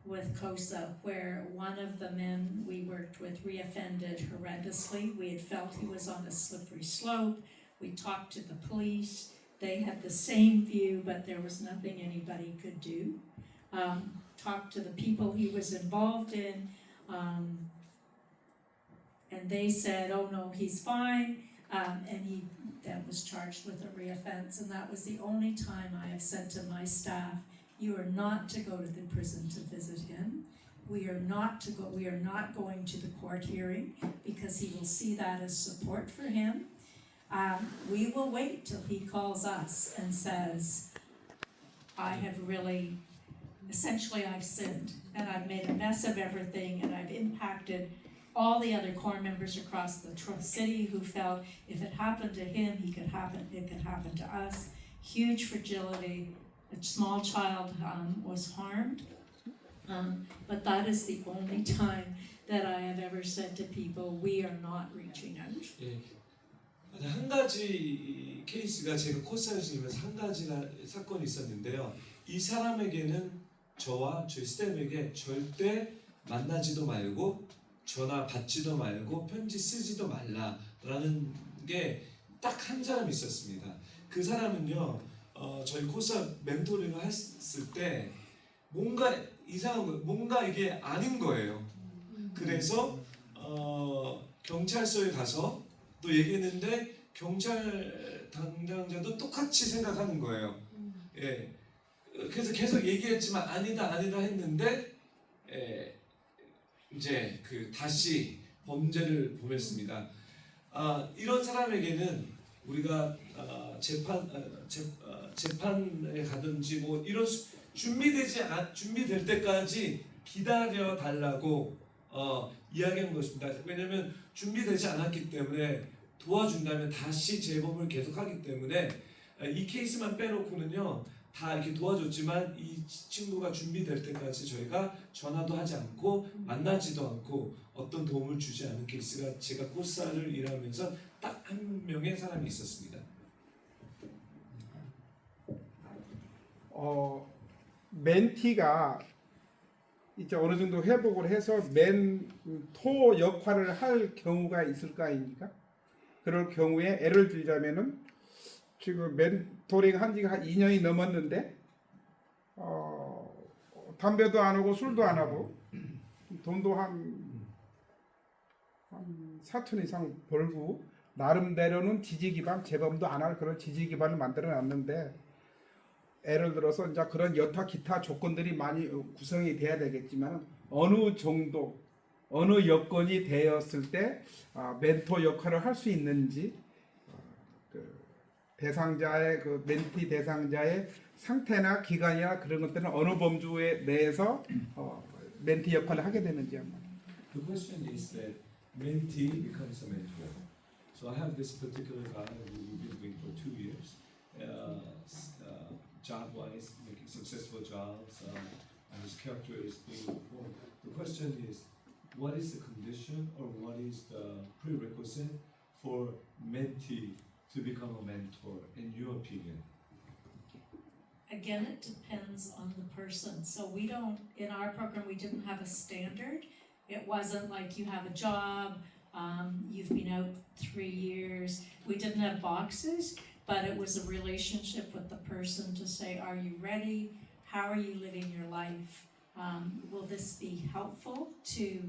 with COSA where one of the men we worked with reoffended horrendously. We had felt he was on a slippery slope. We talked to the police. They had the same view, but there was nothing anybody could do. Talked to the people he was involved in, and they said, "Oh no, he's fine." And he then was charged with a reoffense, and that was the only time I have said to my staff, "You are not to go to the prison to visit him. We are not going to the court hearing because he will see that as support for him. We will wait till he calls us and says, I have really, essentially I've sinned and I've made a mess of everything and I've impacted all the other core members across the city who felt if it happened to him, it could happen to us. Huge fragility. A small child was harmed. But that is the only time that I have ever said to people, we are not reaching out. 예, 한 가지 케이스가 제가 코스타에서 일면서 한 가지가 사건이 있었는데요. 이 사람에게는 저와 저희 스텝에게 절대 만나지도 말고 전화 받지도 말고 편지 쓰지도 말라라는 게 딱 한 사람이 있었습니다. 그 사람은요, 저희 코스타 멘토링을 했을 때 뭔가 이상한 거, 뭔가 이게 아닌 거예요. 그래서 경찰서에 가서 또 얘기했는데 경찰 담당자도 똑같이 생각하는 거예요. 예, 그래서 계속 얘기했지만 아니다 했는데 이제 다시 범죄를 범했습니다. 이런 사람에게는 우리가 재판에 가든지 뭐 이런 준비될 때까지 기다려 달라고 이야기한 것입니다. 왜냐하면 준비되지 않았기 때문에 도와준다면 다시 재범을 계속하기 때문에 이 케이스만 빼놓고는요 다 이렇게 도와줬지만 이 친구가 준비될 때까지 저희가 전화도 하지 않고 만나지도 않고 어떤 도움을 주지 않은 케이스가 제가 코사를 일하면서 딱 한 명의 사람이 있었습니다. 멘티가 이제 어느 정도 회복을 해서 멘토 역할을 할 경우가 있을 거 아닙니까? 그럴 경우에 예를 들자면은 지금 멘토링 한 지가 한 2년이 넘었는데 담배도 안 하고 술도 안 하고 돈도 한 4천 이상 벌고 나름대로는 지지 기반 재범도 안 할 그런 지지 기반을 만들어 놨는데 예를 들어서 이제 그런 여타 기타 조건들이 많이 구성이 돼야 되겠지만 어느 정도 어느 여건이 되었을 때 멘토 역할을 할 수 있는지 그 대상자의 그 멘티 대상자의 상태나 기간이나 그런 것들은 어느 범주에 내에서 멘티 역할을 하게 되는지 한번. The question is that mentee becomes a mentor. So I have this particular guy who we've been doing for 2 years. Job-wise, making successful jobs, and his character is being reformed. The question is, what is the condition or what is the prerequisite for mentee to become a mentor, in your opinion? Again, it depends on the person. So we don't, in our program, we didn't have a standard. It wasn't like you have a job, you've been out 3 years. We didn't have boxes, but it was a relationship with the person to say, are you ready? How are you living your life? Will this be helpful to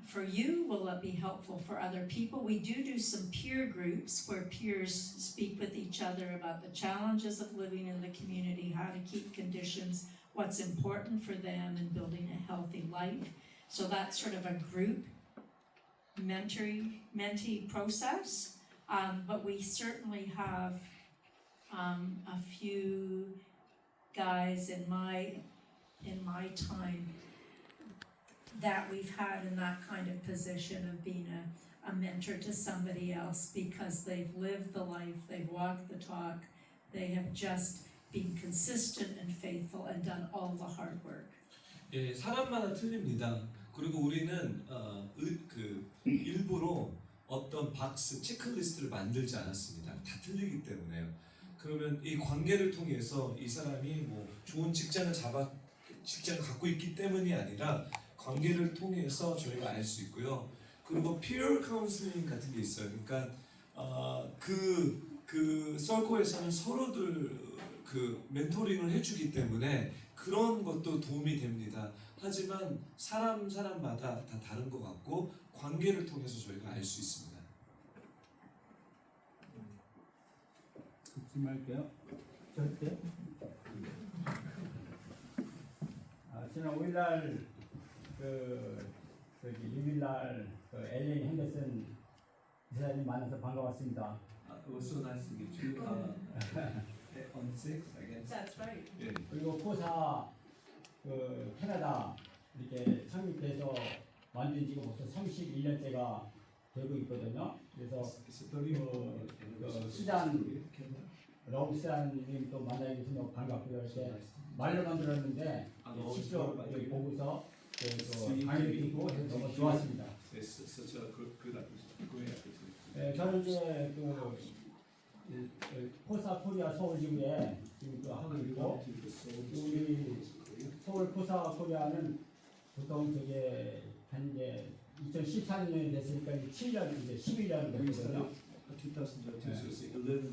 for you? Will it be helpful for other people? We do some peer groups where peers speak with each other about the challenges of living in the community, how to keep conditions, what's important for them in building a healthy life. So that's sort of a group mentee process. But we certainly have a few guys in my time that we've had in that kind of position of being a mentor to somebody else because they've lived the life, they've walked the talk, they have just been consistent and faithful and done all the hard work. 예, 사람마다 틀립니다. 그리고 우리는 일부러 어떤 박스, 체크리스트를 만들지 않았습니다. 다 틀리기 때문에요. 그러면 이 관계를 통해서 이 사람이 뭐 좋은 직장을 갖고 있기 때문이 아니라 관계를 통해서 저희가 알 수 있고요. 그리고 peer counseling 같은 게 있어요. 그러니까 그 서클에서는 서로들 그 멘토링을 해주기 때문에 그런 것도 도움이 됩니다. 하지만 사람마다 다 다른 것 같고 관계를 통해서 저희가 알 수 있습니다. 말할게요. 절대. 지난 5일날 저기 6일날 엘리 핸더슨 이사님 만나서 반가웠습니다. It was so nice to meet you. On 6, I guess. That's right. Yeah. 그리고 코사 캐나다 이렇게 창립돼서 만든 지가 벌써 31년째가 되고 있거든요. 그래서 수잔 러브스잔님 또 만나게 돼서 반갑고요. 이렇게 말로만 들었는데 직접 보고서 강의를 듣고 해서 너무 좋았습니다. It's such a great opportunity. 네, 저는 이제 코사 코리아 서울지구에 지금 또 하고 있고 우리 서울 코사 코리아는 보통 저게 한 이제 2014년이 됐으니까 7년 이제 11년 됐거든요. 11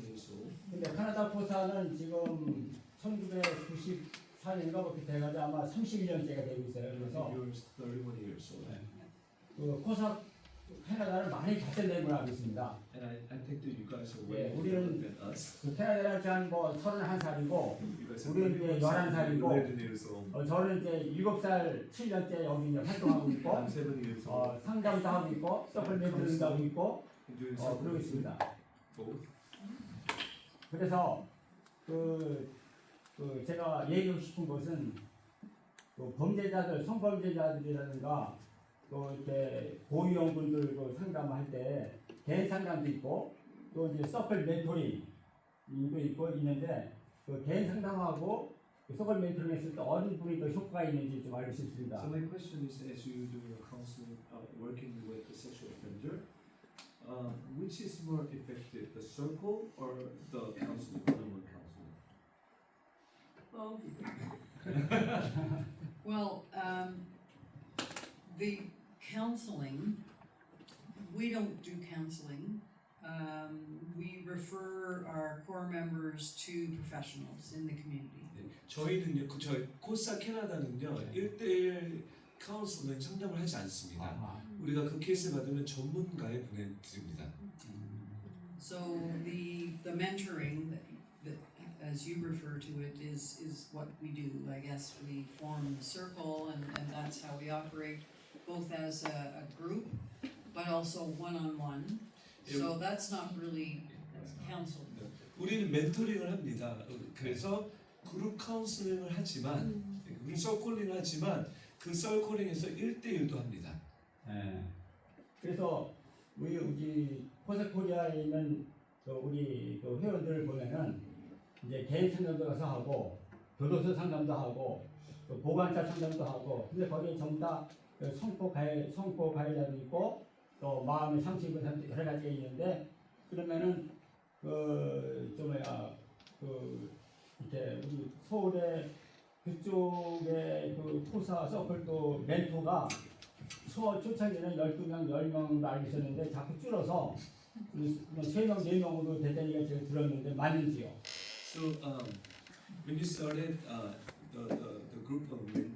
years old. 근데 카나다 코사는 지금 1994년인가 그렇게 돼가지고 아마 31년째가 되고 있어요. 그래서 31 years old. 그 코사 캐나다는 많이 발전된 걸로 알고 있습니다. And I think that you guys are 예, way 우리는 older than us. 그 캐나다는 한뭐 31살이고 You guys are 우리는 이제 11살이고 11 years old. 저는 이제 7살 7년째 여기 이제 활동하고 있고 I'm 7 years old. 상담도 하고 있고 서플멘트도 하고 있고 I'm doing 그러고 있습니다. both. 그래서 제가 얘기하고 싶은 것은 범죄자들, 성범죄자들이라든가 또 이렇게 고위험군들 상담할 때 개인 상담도 있고 또 이제 서플 멘토링도 있고 있는데 그 개인 상담하고 소셜 멘토링 했을 때 어느 분이 더 효과가 있는지 좀 알고 싶습니다. So my question is, as you do your counseling, working with the sexual offender, which is more effective, the circle or the counseling, one-on-one counseling? Well, the counseling, we don't do counseling. We refer our core members to professionals in the community. 저희는요, 저희 코사 캐나다는요 1대1 카운슬링 상담을 하지 않습니다. 아하. 우리가 그 케이스 받으면 전문가에 보내드립니다. So the mentoring that as you refer to it is what we do. I guess we form the circle and that's how we operate, both as a group but also one-on-one. So that's not really counseling. 우리는 멘토링을 합니다. 그래서 그룹 카운슬링을 하지만, 그룹 서클링을 하지만 그 서클링에서 1대1도 합니다. 예. 그래서 우리 포세코리아에 있는 그 우리 그 회원들을 보면은 이제 개인 상담도 가서 하고 교도소 상담도 하고 또 보관자 상담도 하고 근데 거기에 전부 다 성폭 가해자도 있고 또 마음의 상처 입은 사람도 여러 가지가 있는데 그러면은 이렇게 우리 서울에 그쪽에 그 포사 서클도 멘토가 초창기에는 12명, 10명으로 알고 있었는데 자꾸 줄어서 3명, 4명으로 됐다니까 제가 들었는데 맞는지요? So when you started the group of men,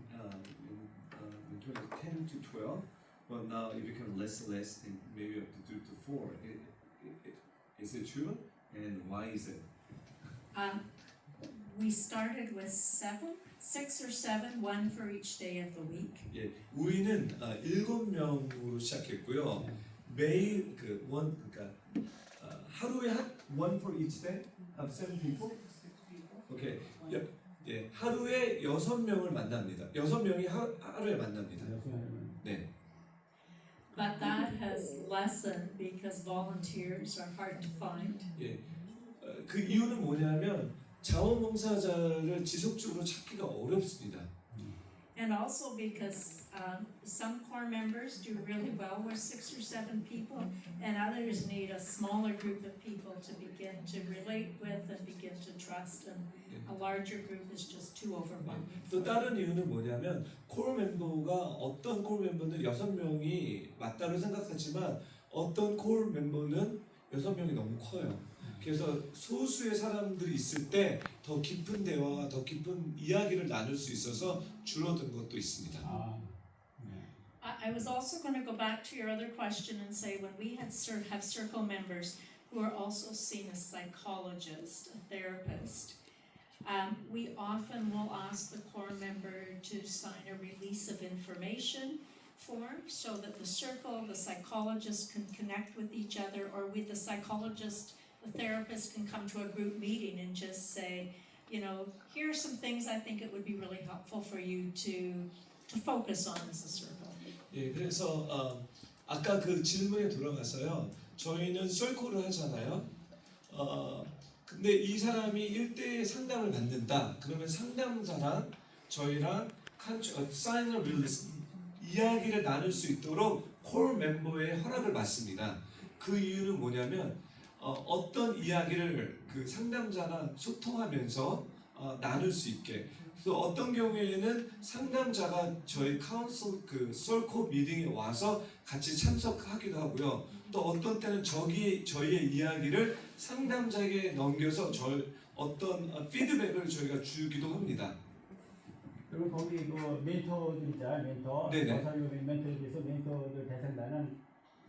10 to 12, well now it became less and less, and maybe up to 2 to 4. Is it true? And why is it? We started with 6 or 7, one for each day of the week. 예, 우리는 7명으로 시작했고요. 매일 그러니까 하루에 one for each day, have 7 people. 오케이. 예, 하루에 6명을 만납니다. 6명이 하루에 만납니다. 네. But that has lessened because volunteers are hard to find. 예, 그 이유는 뭐냐면 자원봉사자를 지속적으로 찾기가 어렵습니다. And also because some core members do really well with 6 or 7 people, and others need a smaller group of people to begin to relate with and begin to trust, and a larger group is just too overwhelming. 또 다른 이유는 뭐냐면 콜 멤버가 어떤 콜 멤버는 6명이 맞다고 생각하지만 어떤 콜 멤버는 6명이 너무 커요. 그래서 소수의 사람들이 있을 때 더 깊은 대화와 더 깊은 이야기를 나눌 수 있어서 줄어든 것도 있습니다. I was also going to go back to your other question and say when we have circle members who are also seen as psychologists, a therapist, we often will ask the core member to sign a release of information form so that the circle, the psychologist can connect with each other, or with the psychologist, the therapist can come to a group meeting and just say, you know, here are some things I think it would be really helpful for you to focus on as a circle. 예, 그래서 아까 그 질문에 돌아가서요. 저희는 썰콜을 하잖아요. 근데 이 사람이 1대1 상담을 받는다. 그러면 상담자랑 저희랑 사인을 릴리스 이야기를 나눌 수 있도록 콜 멤버의 허락을 받습니다. 그 이유는 뭐냐면 어떤 이야기를 그 상담자랑 소통하면서 나눌 수 있게. 또 어떤 경우에는 상담자가 저희 카운슬 그 썰콜 미팅에 와서 같이 참석하기도 하고요. 또 어떤 때는 저희의 이야기를 상담자에게 넘겨서 어떤 피드백을 저희가 주기도 합니다. 그리고 거기 그 멘토들 있잖아요, 멘토. 네네. 멘토들에서 멘토들 대상자는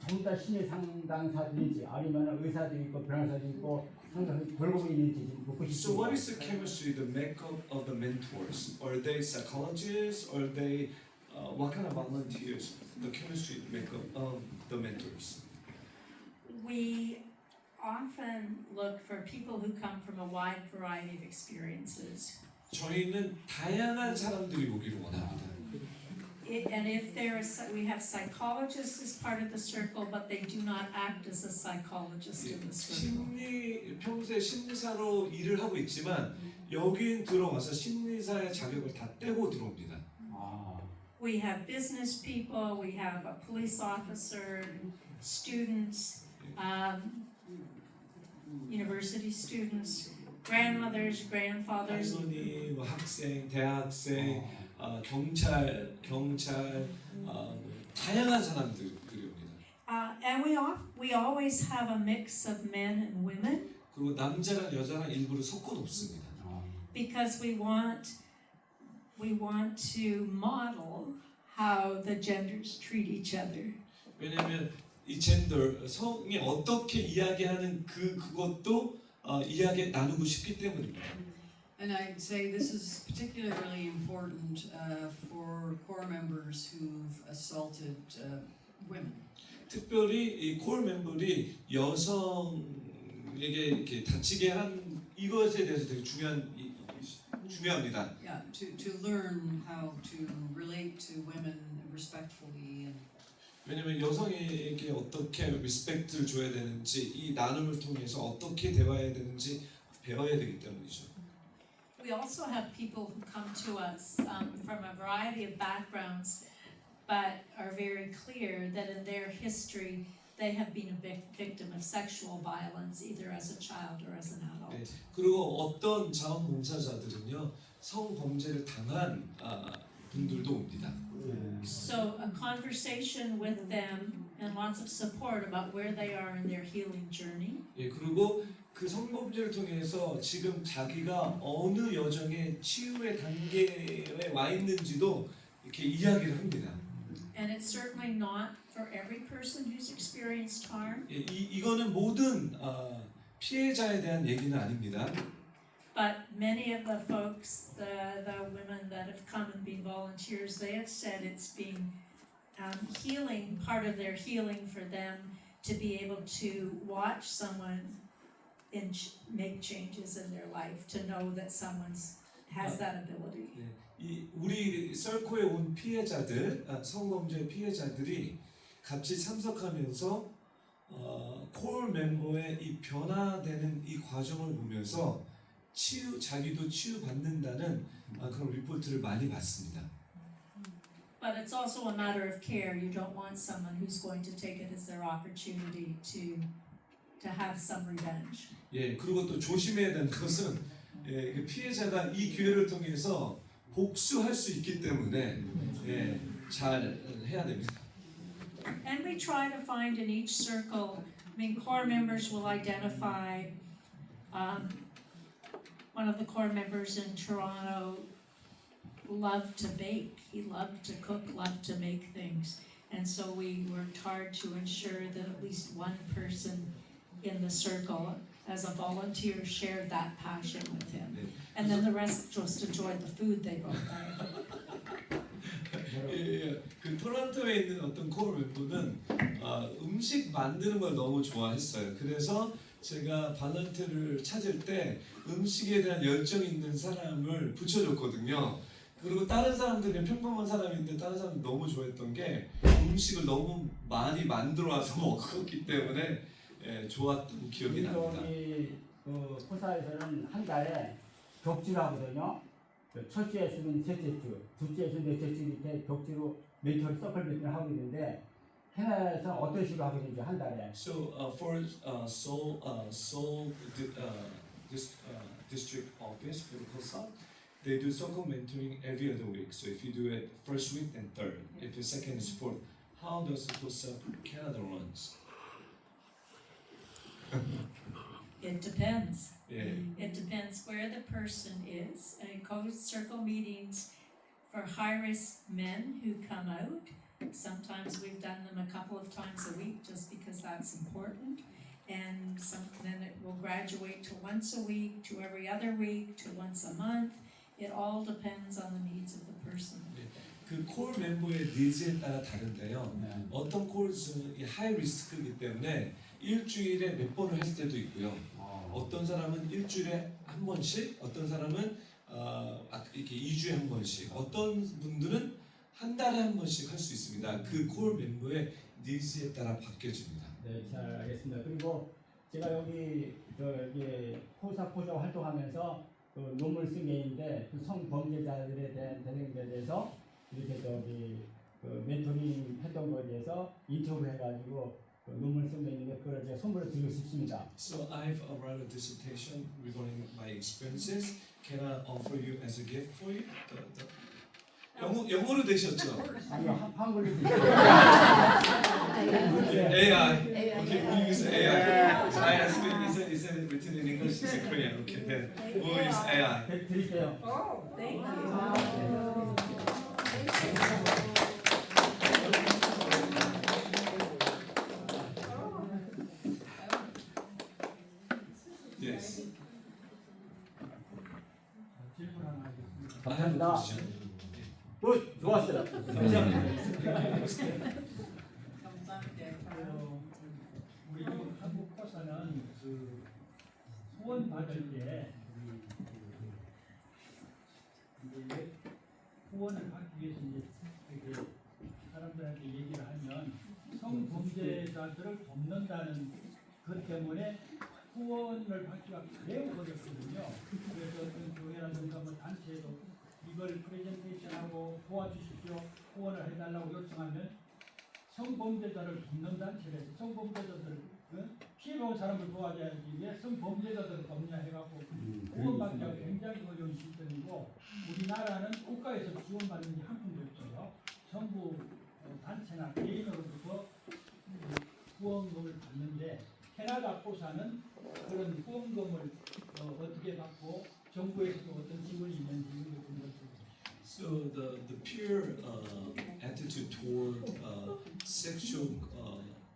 전부 다 신의 상담사들인지 아니면 의사들이 있고 변호사들이 있고 상담 돌보고 있는지 묻고 싶습니다. So what is the chemistry, the makeup of the mentors? Are they psychologists? Are they what kind of volunteers? The chemistry makeup of the mentors. We often look for people who come from a wide variety of experiences. 저희는 다양한 사람들이 오기를 원합니다. And if we have psychologists as part of the circle, but they do not act as a psychologist in the circle. 평소에 심리사로 일을 하고 있지만 여기 들어와서 심리사의 자격을 다 떼고 들어옵니다. 아, We have business people, we have a police officer, students, university students, grandmothers, grandfathers. 할머니, 뭐 학생, 대학생, 경찰, 다양한 사람들이 옵니다. And we always have a mix of men and women 그리고 남자랑 여자랑 일부러 섞어 놓습니다. because we want to model how the genders treat each other. 왜냐하면 이 젠더, 성이 어떻게 이야기하는 그것도 이야기 나누고 싶기 때문입니다. And I'd say this is particularly important for core members who've assaulted women. 특별히 이 콜 멤버들이 여성에게 이렇게 다치게 한 이것에 대해서 되게 중요합니다. Yeah, to learn how to relate to women respectfully and 왜냐면 여성에게 어떻게 리스펙트를 줘야 되는지 이 나눔을 통해서 어떻게 대화해야 되는지 배워야 되기 때문이죠. We also have people who come to us from a variety of backgrounds, but are very clear that in their history they have been a victim of sexual violence, either as a child or as an adult. 네, 그리고 어떤 자원봉사자들은요 성범죄를 당한 분들도 옵니다. So a conversation with them and lots of support about where they are in their healing journey. 예, 그리고 그 성범죄를 통해서 지금 자기가 어느 여정의 치유의 단계에 와 있는지도 이렇게 이야기를 합니다. And it's certainly not for every person who's experienced harm, 예, 이거는 모든 피해자에 대한 얘기는 아닙니다. but many of the folks, the women that have come and been volunteers, they have said it's been healing, part of their healing for them to be able to watch someone make changes in their life, to know that someone has that ability. 네, 이 우리 썰코에 온 피해자들, 성범죄 피해자들이 같이 참석하면서 콜 멤버의 이 변화되는 이 과정을 보면서 자기도 치유 받는다는 그런 리포트를 많이 받습니다. But it's also a matter of care. You don't want someone who's going to take it as their opportunity to have some revenge. 예, 그리고 또 조심해야 되는 것은 예, 그 피해자가 이 기회를 통해서 복수할 수 있기 때문에 예, 잘 해야 됩니다. And we try to find in each circle, I mean, core members will identify, one of the core members in Toronto loved to bake. He loved to cook, loved to make things. And so we worked hard to ensure that at least one person in the circle as a volunteer shared that passion with him. And then the rest just enjoyed the food they brought back. 예, 그 토론토에 있는 어떤 콜 멤버는 음식 만드는 걸 너무 좋아했어요. 그래서 제가 발런티어를 찾을 때 음식에 대한 열정 있는 사람을 붙여줬거든요. 그리고 다른 사람들은 평범한 사람인데 다른 사람들 너무 좋아했던 게 음식을 너무 많이 만들어 와서 먹었기 때문에 예, 좋았던 기억이 납니다. 우리 그 포사에서는 한 달에 격주를 하거든요. 첫 주에 쓰면 셋째 주, 둘째 주, 넷째 주 이렇게 격주로 멘토를 서클 멘토를 하고 있는데 캐나다에서 어떤 식으로 하고 있는지 한 달에. So for Seoul district office for COSA, they do circle mentoring every other week. So if you do it first week and third, if the second is fourth, how does COSA Canada runs? It depends. 예, It depends where the person is. And circle meetings for high-risk men who come out. Sometimes we've done them a couple of times a week just because that's important. And then it will graduate to once a week, to every other week, to once a month. It all depends on the needs of the person. 그 콜 멤버의 니즈에 따라 다른데요. 네. 어떤 콜은 하이 리스크이기 때문에 일주일에 몇 번을 할 때도 있고요. 어떤 사람은 일주일에 한 번씩, 어떤 사람은 이렇게 2주에 한 번씩, 어떤 분들은 한 달에 한 번씩 할 수 있습니다. 그 콜 멤버의 니즈에 따라 바뀌어집니다. 네, 잘 알겠습니다. 그리고 제가 여기 포사 활동하면서 그 그 논문 쓴 게 있는데 그 성범죄자들에 대한 대상자에 대해서 이렇게 저기 그 멘토링 했던 거에 대해서 인터뷰를 해가지고 그 논문 쓴 게 있는데 그걸 제가 선물을 드리고 싶습니다. So I've written a dissertation regarding my experiences. Can I offer you as a gift for you? 영어로 되셨죠? 아니요, 한글로 AI. Okay, we use AI. So I asked you, is it written in English? Is it Korean? Okay, then we'll use AI. 드릴게요. Oh, thank you. Yes. 질문 하나 하겠습니다. I have a 감사합니다. question. 굿, 좋았어요. 우리 한국 코사는 그 후원 받을 때 이제 후원을 받기 위해서 이제 이렇게 사람들한테 얘기를 하면 성범죄자들을 돕는다는 것 때문에 후원을 받기가 매우 어렵거든요. 그래서 어떤 교회라든가 뭐 단체도 이걸 프레젠테이션하고 도와주십시오, 후원을 해달라고 요청하면 성범죄자를 돕는 단체에서 성범죄자들 피해본 사람을 도와줘야지 왜 성범죄자들을 돕냐 해갖고 후원받기가 굉장히 어려운 시스템이고 우리나라는 국가에서 지원받는 게 한 푼도 없어요. 전부 단체나 개인으로부터 후원금을 받는데 캐나다 포사는 그런 후원금을 어떻게 받고 정부에서도 어떤 지원이 있는지 이런 것 좀. So the peer attitude toward sexual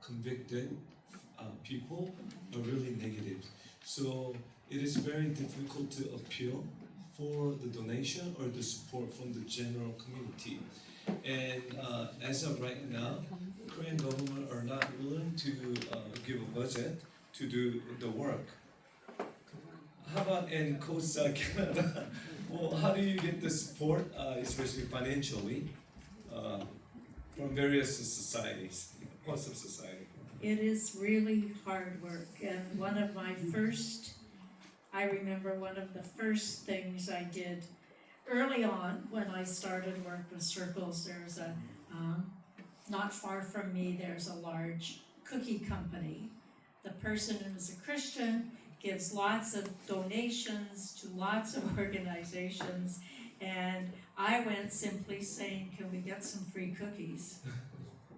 convicted people are really negative. So it is very difficult to appeal for the donation or the support from the general community. And as of right now, Korean government are not willing to give a budget to do the work. How about in Costa Canada? Well, how do you get the support, especially financially, from various societies, parts of society? It is really hard work, and I remember one of the first things I did early on when I started work with Circles. There's a, not far from me, there's a large cookie company. The person who is a Christian gives lots of donations to lots of organizations, and I went simply saying, can we get some free cookies?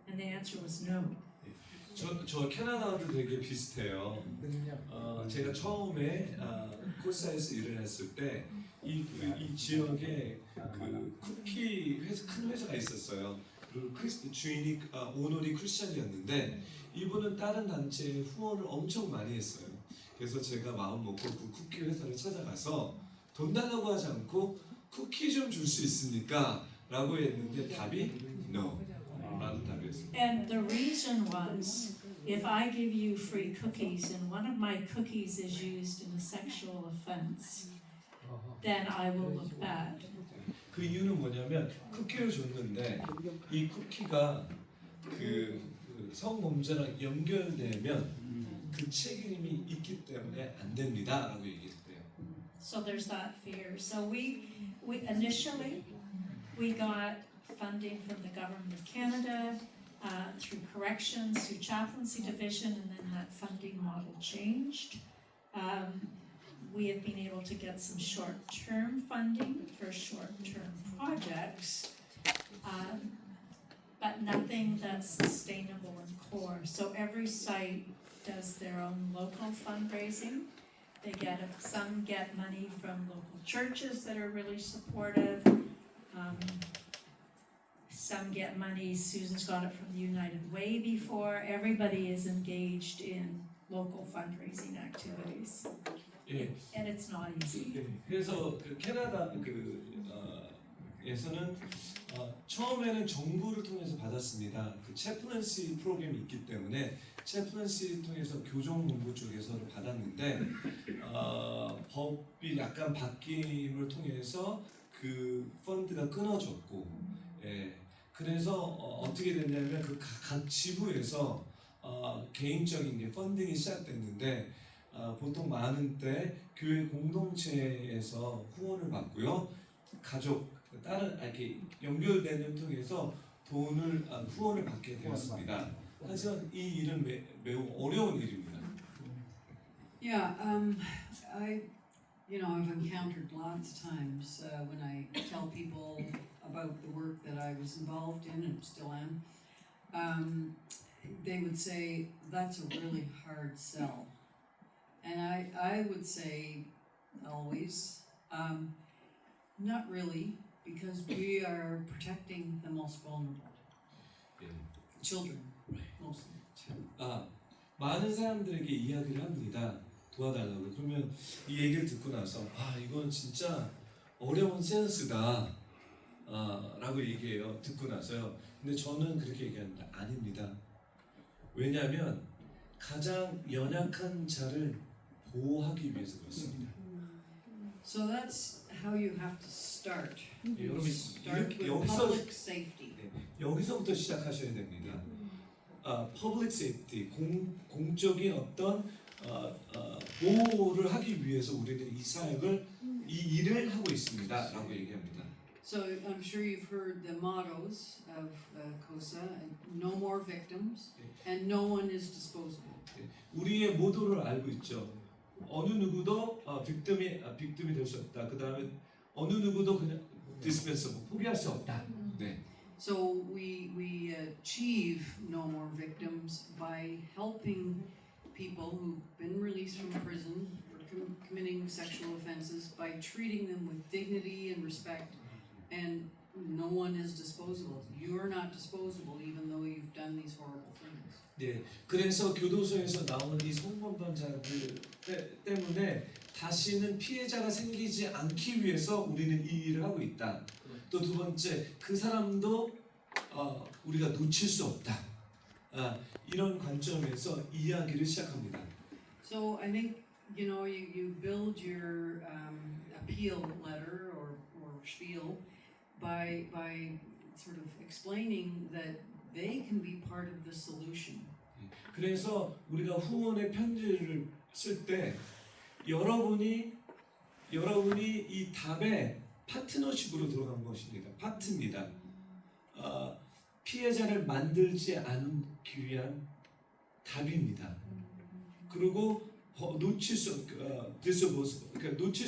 And the answer was no. 저 캐나다도 되게 비슷해요. 제가 처음에 코사에서 일을 했을 때 이 지역에 그 쿠키 큰 회사가 있었어요. 그리고 주인이 오너리 크리스찬이었는데 이분은 다른 단체에 후원을 엄청 많이 했어요. 그래서 제가 마음 먹고 그 쿠키 회사를 찾아가서 돈 달라고 하지 않고 쿠키 좀 줄 수 있습니까? 라고 했는데 답이 no 라는 답이었어요. And the reason was, if I give you free cookies and one of my cookies is used in a sexual offense, then I will look bad. 그 이유는 뭐냐면 쿠키를 줬는데 이 쿠키가 그 성범죄랑 연결되면 그 책임이 있기 때문에 안 됩니다라고 얘기했대요. So there's that fear. So we initially we got funding from the government of Canada through corrections, through chaplaincy division, and then that funding model changed. We have been able to get some short-term funding for short-term projects, but nothing that's sustainable and core. So every site does their own local fundraising. Some get money from local churches that are really supportive. Some get money, Susan's got it from the United Way before. Everybody is engaged in local fundraising activities. 예. And it's not easy. 그래서 그 캐나다 에서는 처음에는 정부를 통해서 받았습니다. 그 채플런시 프로그램이 있기 때문에 채플런시 통해서 교정본부 쪽에서를 받았는데 법이 약간 바뀜을 통해서 그 펀드가 끊어졌고, 예. 그래서 어떻게 됐냐면 그 각 지부에서 개인적인 펀딩이 시작됐는데 보통 많은 때 교회 공동체에서 후원을 받고요. 가족 다른 이렇게 연결되는 통해서 돈을 후원을 받게 되었습니다. 하지만 이 일은 매우 어려운 일입니다. Yeah, I've encountered lots of times when I tell people about the work that I was involved in and still am, they would say, that's a really hard sell. And I would say always, not really, because we are protecting the most vulnerable. 예. Children, mostly. 많은 사람들에게 이야기를 합니다. 도와달라고. 그러면 이 얘기를 듣고 나서 이건 진짜 어려운 센스다 라고 얘기해요. 듣고 나서요. 근데 저는 그렇게 얘기합니다. 아닙니다. 왜냐하면 가장 연약한 자를 보호하기 위해서 그렇습니다. So that's how you have to start. 예, 여러분 Start with 여기서 public safety. 여기서부터 시작하셔야 됩니다. Public safety, 공적인 어떤 보호를 하기 위해서 우리는 이 사역을 이 일을 하고 있습니다라고 얘기합니다. So I'm sure you've heard the mottos of COSA: no more victims, and no one is disposable. 우리의 모도를 알고 있죠. 어느 누구도 빅tim이 될 수 없다. 그 다음에 어느 누구도 그냥 dispensable, 포기할 수 없다. 네. So we achieve no more victims by helping people who've been released from prison for committing sexual offenses by treating them with dignity and respect, and no one is disposable. You're not disposable even though you've done these horrible things. 네. 그래서 교도소에서 나오는 이 성범죄자들 때문에 다시는 피해자가 생기지 않기 위해서 우리는 이 일을 하고 있다. 또 두 번째, 그 사람도 우리가 놓칠 수 없다. 이런 관점에서 이야기를 시작합니다. So I think you build your appeal letter or spiel by sort of explaining that they can be part of the solution. 그래서 우리가 후원의 편지를 쓸 때 여러분이 이 답에 파트너십으로 들어간 것입니다. 파트입니다. 피해자를 만들지 않기 위한 답입니다. 그리고 놓칠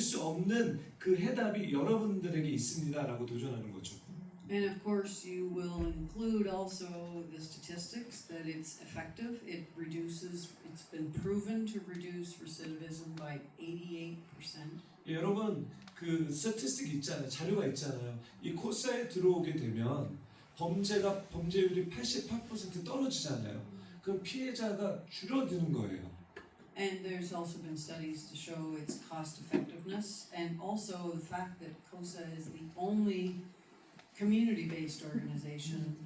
수 없는 그 해답이 여러분들에게 있습니다라고 도전하는 거죠. And of course, you will include also the statistics that it's effective. It's been proven to reduce recidivism by 88%. 여러분 그 스태티스틱 있잖아요. 자료가 있잖아요. 이 코사에 들어오게 되면 범죄율이 88% 떨어지잖아요. 그럼 피해자가 줄어드는 거예요. And there's also been studies to show its cost effectiveness, and also the fact that COSA is the only community-based organization.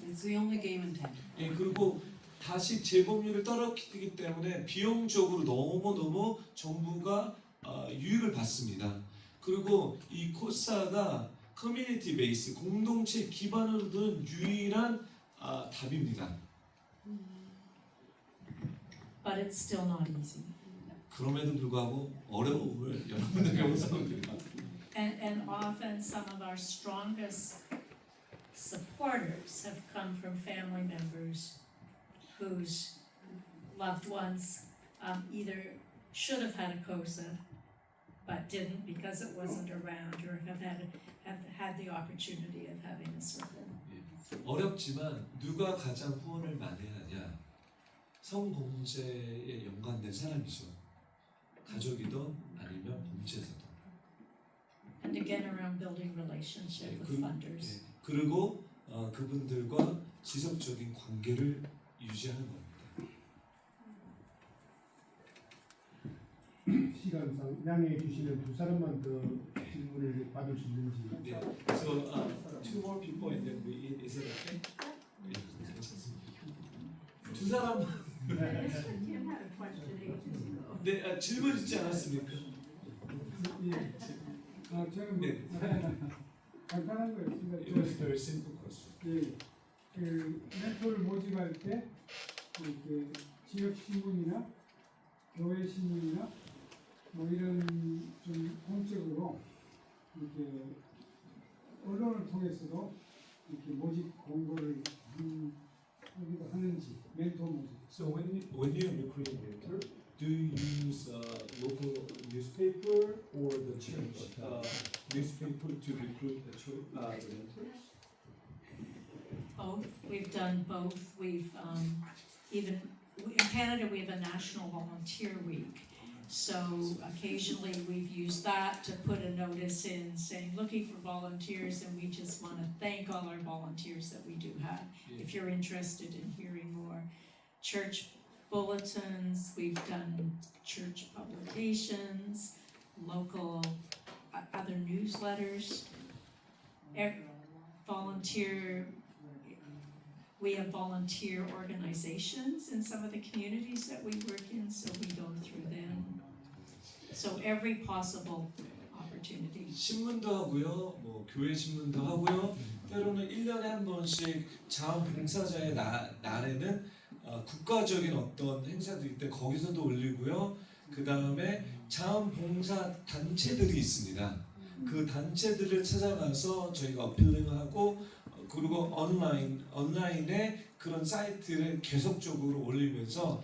It's the only game in town. 예, 그리고 다시 재범률을 떨어뜨리기 때문에 비용적으로 너무 정부가 유익을 받습니다. 그리고 이 코사가 커뮤니티 베이스, 공동체 기반으로 둔 유일한 답입니다. But it's still not easy. 그럼에도 불구하고 어려움을 여러분들에게 호소합니다. And often some of our strongest supporters have come from family members whose loved ones either should have had a COSA but didn't because it wasn't around, or have had the opportunity of having a circle. 어렵지만 누가 가장 후원을 많이 하냐? 성범죄에 연관된 사람이죠. 가족이든 아니면 범죄자든. And again around building relationship with funders. 그리고 그분들과 지속적인 관계를 유지하는 겁니다. 시간상 양해해 주시면 두 사람만 더 질문을 받을 수 있는지. 네. So two more people and then is it okay? 두 사람. 네, 질문 있지 않았습니까? 저는 네. 간단한 거 있습니다. It was very simple question. 그 멘토를 모집할 때 이렇게 지역 신문이나 교회 신문이나 뭐 이런 좀 공적으로 이렇게 언론을 통해서도 이렇게 모집 공고를 하기도 하는지 멘토 모집. So when you recruit a mentor, do you use local newspaper or the church newspaper to recruit the mentors? Both. We've done both. We've even in Canada we have a National Volunteer Week. So occasionally we've used that to put a notice in saying looking for volunteers, and we just want to thank all our volunteers that we do have. If you're interested in hearing more, church bulletins, we've done church publications, local other newsletters, volunteer. We have volunteer organizations in some of the communities that we work in, so we go through them. So every possible opportunity. 신문도 하고요, 뭐 교회 신문도 하고요. 때로는 1년에 한 번씩 자원봉사자의 날에는 국가적인 어떤 행사들일 때 거기서도 올리고요. 그 다음에 자원봉사 단체들이 있습니다. 그 단체들을 찾아가서 저희가 어필링하고 그리고 온라인에 그런 사이트를 계속적으로 올리면서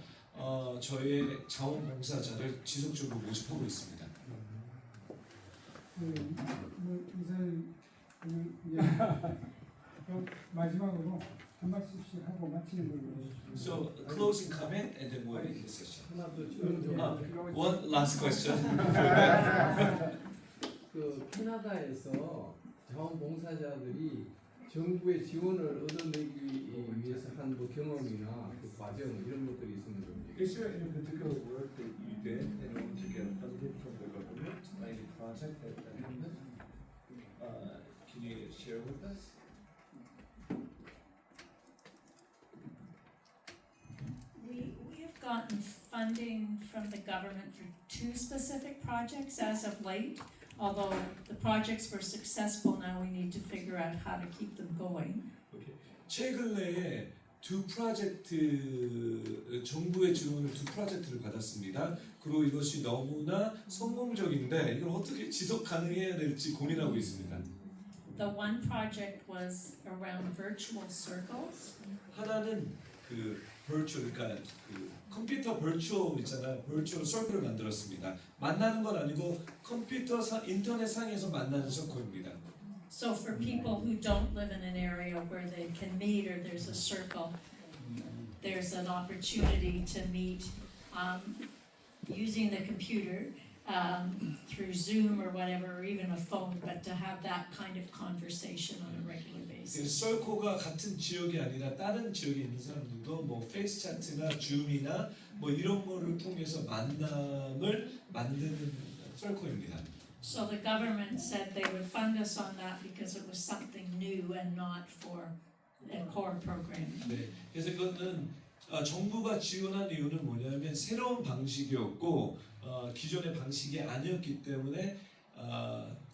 저희의 자원봉사자를 지속적으로 모집하고 있습니다. 뭐 이사님 그럼 마지막으로 한 말씀씩 하고 마치는 걸로. So closing comment and then we'll end the session. 하나 더 질문. One last question. 그 캐나다에서 자원봉사자들이 정부의 지원을 얻어내기 위해서 한 뭐 경험이나 그 과정 이런 것들이 있으면 좀 얘기해 Is there any particular work that you did in order to get funded from the government, like a project that happened? Can you share with us? We have gotten funding from the government for 2 specific projects as of late. Although the projects were successful, now we need to figure out how to keep them going. Okay. 최근에 두 프로젝트 정부의 지원을 두 프로젝트를 받았습니다. 그리고 이것이 너무나 성공적인데 이걸 어떻게 지속 가능해야 될지 고민하고 있습니다. The one project was around virtual circles. 하나는 그 virtual, 그러니까 그 컴퓨터 virtual 있잖아요. virtual circle을 만들었습니다. 만나는 건 아니고 인터넷 상에서 만나는 서클입니다. So for people who don't live in an area where they can meet or there's a circle, there's an opportunity to meet using the computer through Zoom or whatever, or even a phone, but to have that kind of conversation on a regular basis. 썰코가 같은 지역이 아니라 다른 지역에 있는 사람들도 뭐 페이스 차트나 줌이나 뭐 이런 거를 통해서 만남을 만드는 썰코입니다. So the government said they would fund us on that because it was something new and not for a core program. 네, 그래서 그거는 정부가 지원한 이유는 뭐냐면 새로운 방식이었고 기존의 방식이 아니었기 때문에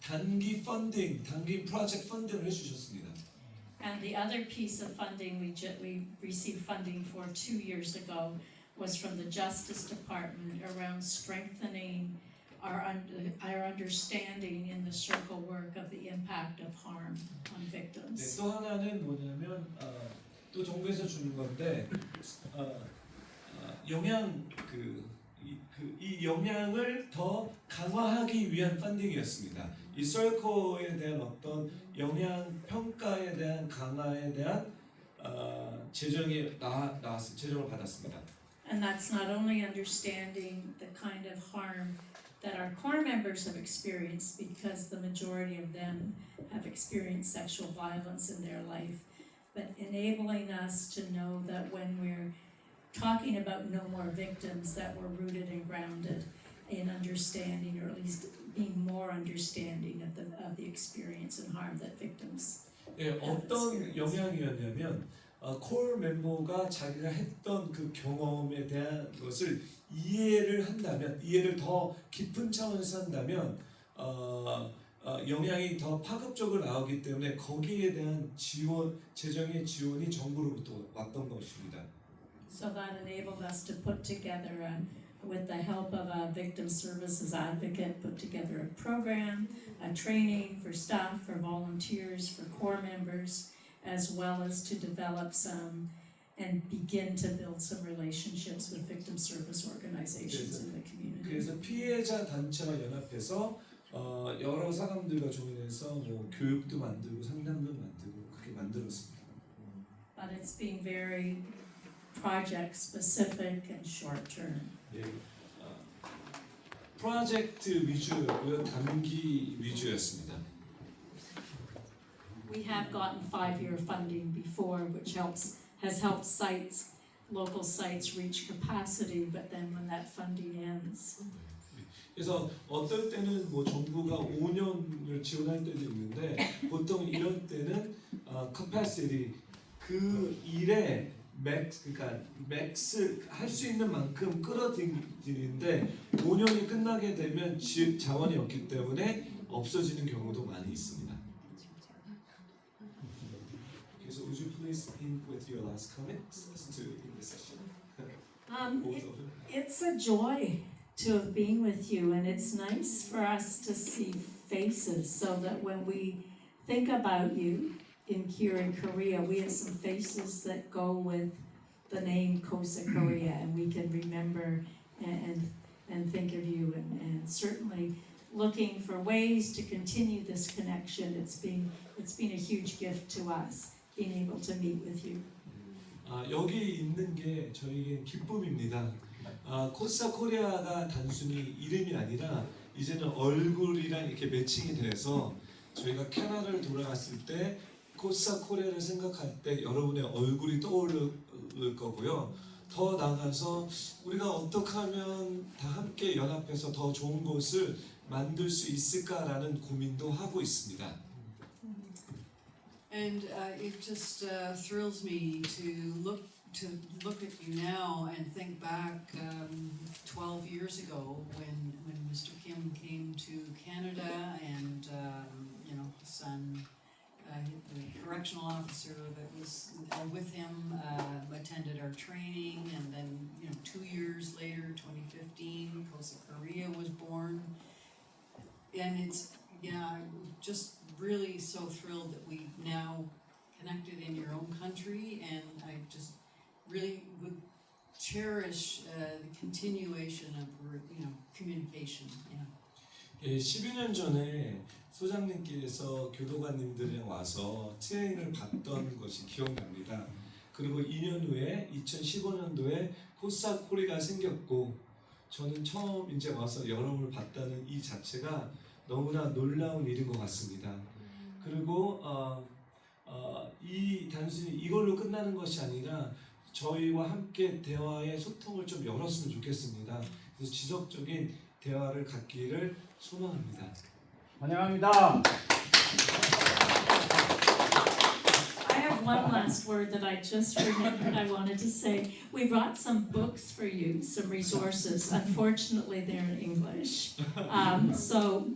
단기 펀딩, 단기 프로젝트 펀딩을 해주셨습니다. And the other piece of funding we received funding for 2 years ago was from the Justice Department around strengthening our understanding in the circle work of the impact of harm on victims. 네, 또 하나는 뭐냐면 또 정부에서 주는 건데 영향 이 영향을 더 강화하기 위한 펀딩이었습니다. 이 썰코에 대한 어떤 영향 평가에 대한 강화에 대한 재정이 나왔습니다. 재정을 받았습니다. And that's not only understanding the kind of harm that our core members have experienced, because the majority of them have experienced sexual violence in their life, but enabling us to know that when we're talking about no more victims, that we're rooted and grounded in understanding, or at least being more understanding of the experience and harm that victims 예, 어떤 영향이었냐면 콜 멤버가 자기가 했던 그 경험에 대한 것을 이해를 한다면, 이해를 더 깊은 차원에서 한다면 영향이 더 파급적으로 나오기 때문에 거기에 대한 지원, 재정의 지원이 정부로부터 왔던 것입니다. So that enabled us to put together with the help of a victim services advocate, put together a program, a training for staff, for volunteers, for core members, as well as to develop some and begin to build some relationships with victim service organizations in the community. 그래서 피해자 단체와 연합해서 여러 사람들과 조인해서 뭐 교육도 만들고 상담도 만들고 그렇게 만들었습니다. But it's being very project specific and short term. 예, 프로젝트 위주였고요, 단기 위주였습니다. We have gotten 5-year funding before, which has helped sites, local sites reach capacity, but then when that funding ends, 그래서 어떨 때는 뭐 정부가 5년을 지원할 때도 있는데 보통 이런 때는 capacity 그 일에 그러니까 맥스 할 수 있는 만큼 끌어들이는데 5년이 끝나게 되면 자원이 없기 때문에 없어지는 경우도 많이 있습니다. So would you please end with your last comments to end the session? it's a joy to have been with you, and it's nice for us to see faces so that when we think about you here in Korea, we have some faces that go with the name Kosa Korea, and we can remember and think of you, and certainly looking for ways to continue this connection. It's been a huge gift to us being able to meet with you. 여기 있는 게 저에겐 기쁨입니다. 코사 코리아가 단순히 이름이 아니라 이제는 얼굴이랑 이렇게 매칭이 돼서 저희가 캐나다를 돌아갔을 때 코사 코리아를 생각할 때 여러분의 얼굴이 떠오를 거고요. 더 나아가서 우리가 어떻게 하면 다 함께 연합해서 더 좋은 곳을 만들 수 있을까라는 고민도 하고 있습니다. And it just thrills me to look at you now and think back 12 years ago when Mr. Kim came to Canada, and his son, the correctional officer that was with him, attended our training, and then 2 years later, 2015, Kosa Korea was born, and it's just really so thrilled that we now connected in your own country, and I just really would cherish the continuation of communication. 예, 12년 전에 소장님께서 교도관님들이랑 와서 트레이닝을 받던 것이 기억납니다. 그리고 2년 후에 2015년도에 코사 코리가 생겼고 저는 처음 이제 와서 여러분을 봤다는 이 자체가 너무나 놀라운 일인 것 같습니다. 그리고 이 단순히 이걸로 끝나는 것이 아니라 저희와 함께 대화의 소통을 좀 열었으면 좋겠습니다. 그래서 지속적인 대화를 갖기를 소망합니다. 환영합니다. I have one last word that I just remembered I wanted to say. We brought some books for you, some resources. Unfortunately, they're in English. So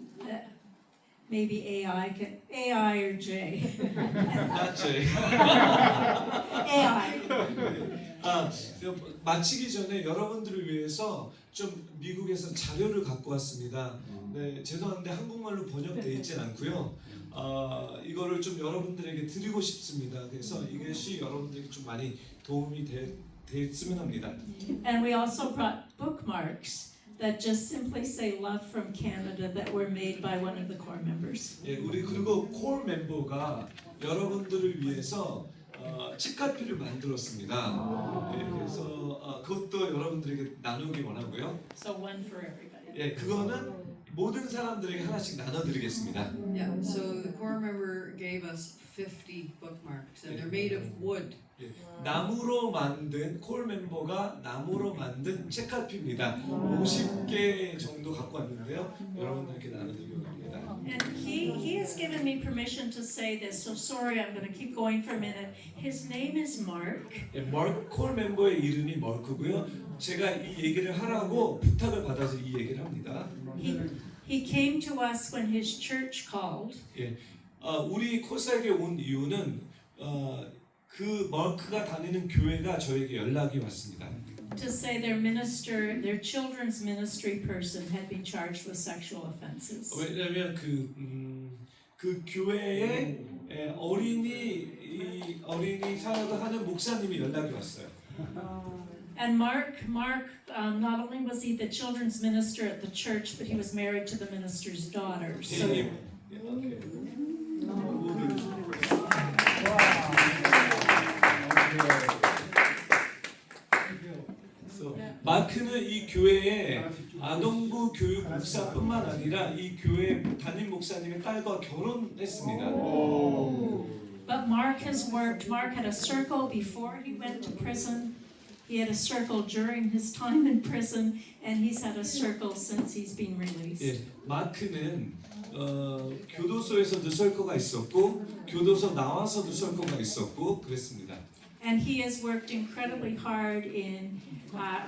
maybe AI or J. Not Jay. AI. 마치기 전에 여러분들을 위해서 좀 미국에서 자료를 갖고 왔습니다. 네, 죄송한데 한국말로 번역되어 있진 않고요. 이거를 좀 여러분들에게 드리고 싶습니다. 그래서 이것이 여러분들에게 좀 많이 도움이 됐으면 합니다. And we also brought bookmarks that just simply say love from Canada that were made by one of the core members. 예, 우리 그리고 콜 멤버가 여러분들을 위해서 책카피를 만들었습니다. 예, 그래서 그것도 여러분들에게 나누기 원하고요. So one for everybody. 예, 그거는 모든 사람들에게 하나씩 나눠드리겠습니다. Yeah, so the core member gave us 50 bookmarks, and they're made of wood. 예, 나무로 만든 콜 멤버가 나무로 만든 책카피입니다. 50개 정도 갖고 왔는데요. 여러분들께 나눠드리려고 합니다. And he has given me permission to say this, so sorry, I'm going to keep going for a minute. His name is Mark. 예, 콜 멤버의 이름이 멀크고요. 제가 이 얘기를 하라고 부탁을 받아서 이 얘기를 합니다. He came to us when his church called. 예, 우리 코사에게 온 이유는 그 멀크가 다니는 교회가 저에게 연락이 왔습니다. to say their children's ministry person had been charged with sexual offenses. 왜냐하면 그 교회에 어린이 사역을 하는 목사님이 연락이 왔어요. And Mark, not only was he the children's minister at the church, but he was married to the minister's daughter. So 마크는 이 교회의 아동부 교육 목사뿐만 아니라 이 교회 담임 목사님의 딸과 결혼했습니다. But Mark had a circle before he went to prison. He had a circle during his time in prison, and he's had a circle since he's been released. 예, 마크는 교도소에서도 설교가 있었고 교도소 나와서도 설교가 있었고 그랬습니다. And he has worked incredibly hard in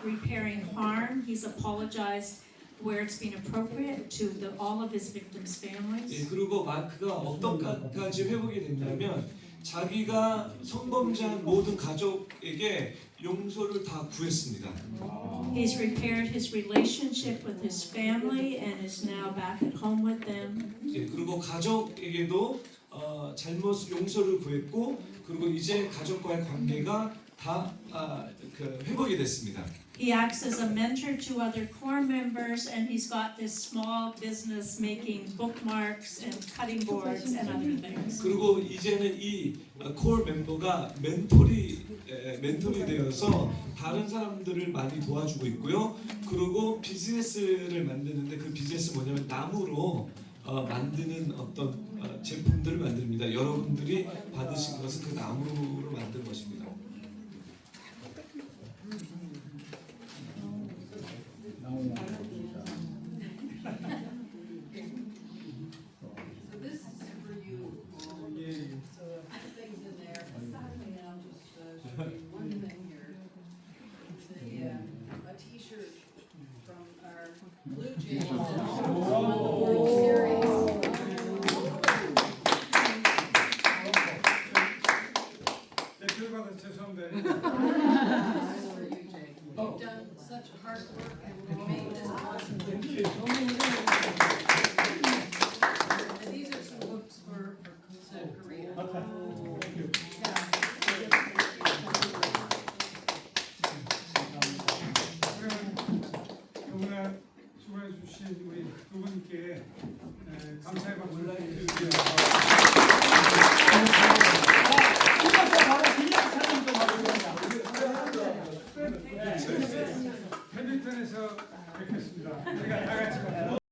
repairing harm. He's apologized where it's been appropriate to all of his victims' families. 예, 그리고 마크가 어떤까지 회복이 됐냐면 자기가 성범죄한 모든 가족에게 용서를 다 구했습니다. He's repaired his relationship with his family and is now back at home with them. 예, 그리고 가족에게도 잘못 용서를 구했고 그리고 이제 가족과의 관계가 다 회복이 됐습니다. He acts as a mentor to other core members, and he's got this small business making bookmarks and cutting boards and other things. 그리고 이제는 이 콜 멤버가 멘토리 되어서 다른 사람들을 많이 도와주고 있고요. 그리고 비즈니스를 만드는데 그 비즈니스 뭐냐면 나무로 만드는 어떤 제품들을 만듭니다. 여러분들이 받으신 것은 그 나무로 만든 것입니다.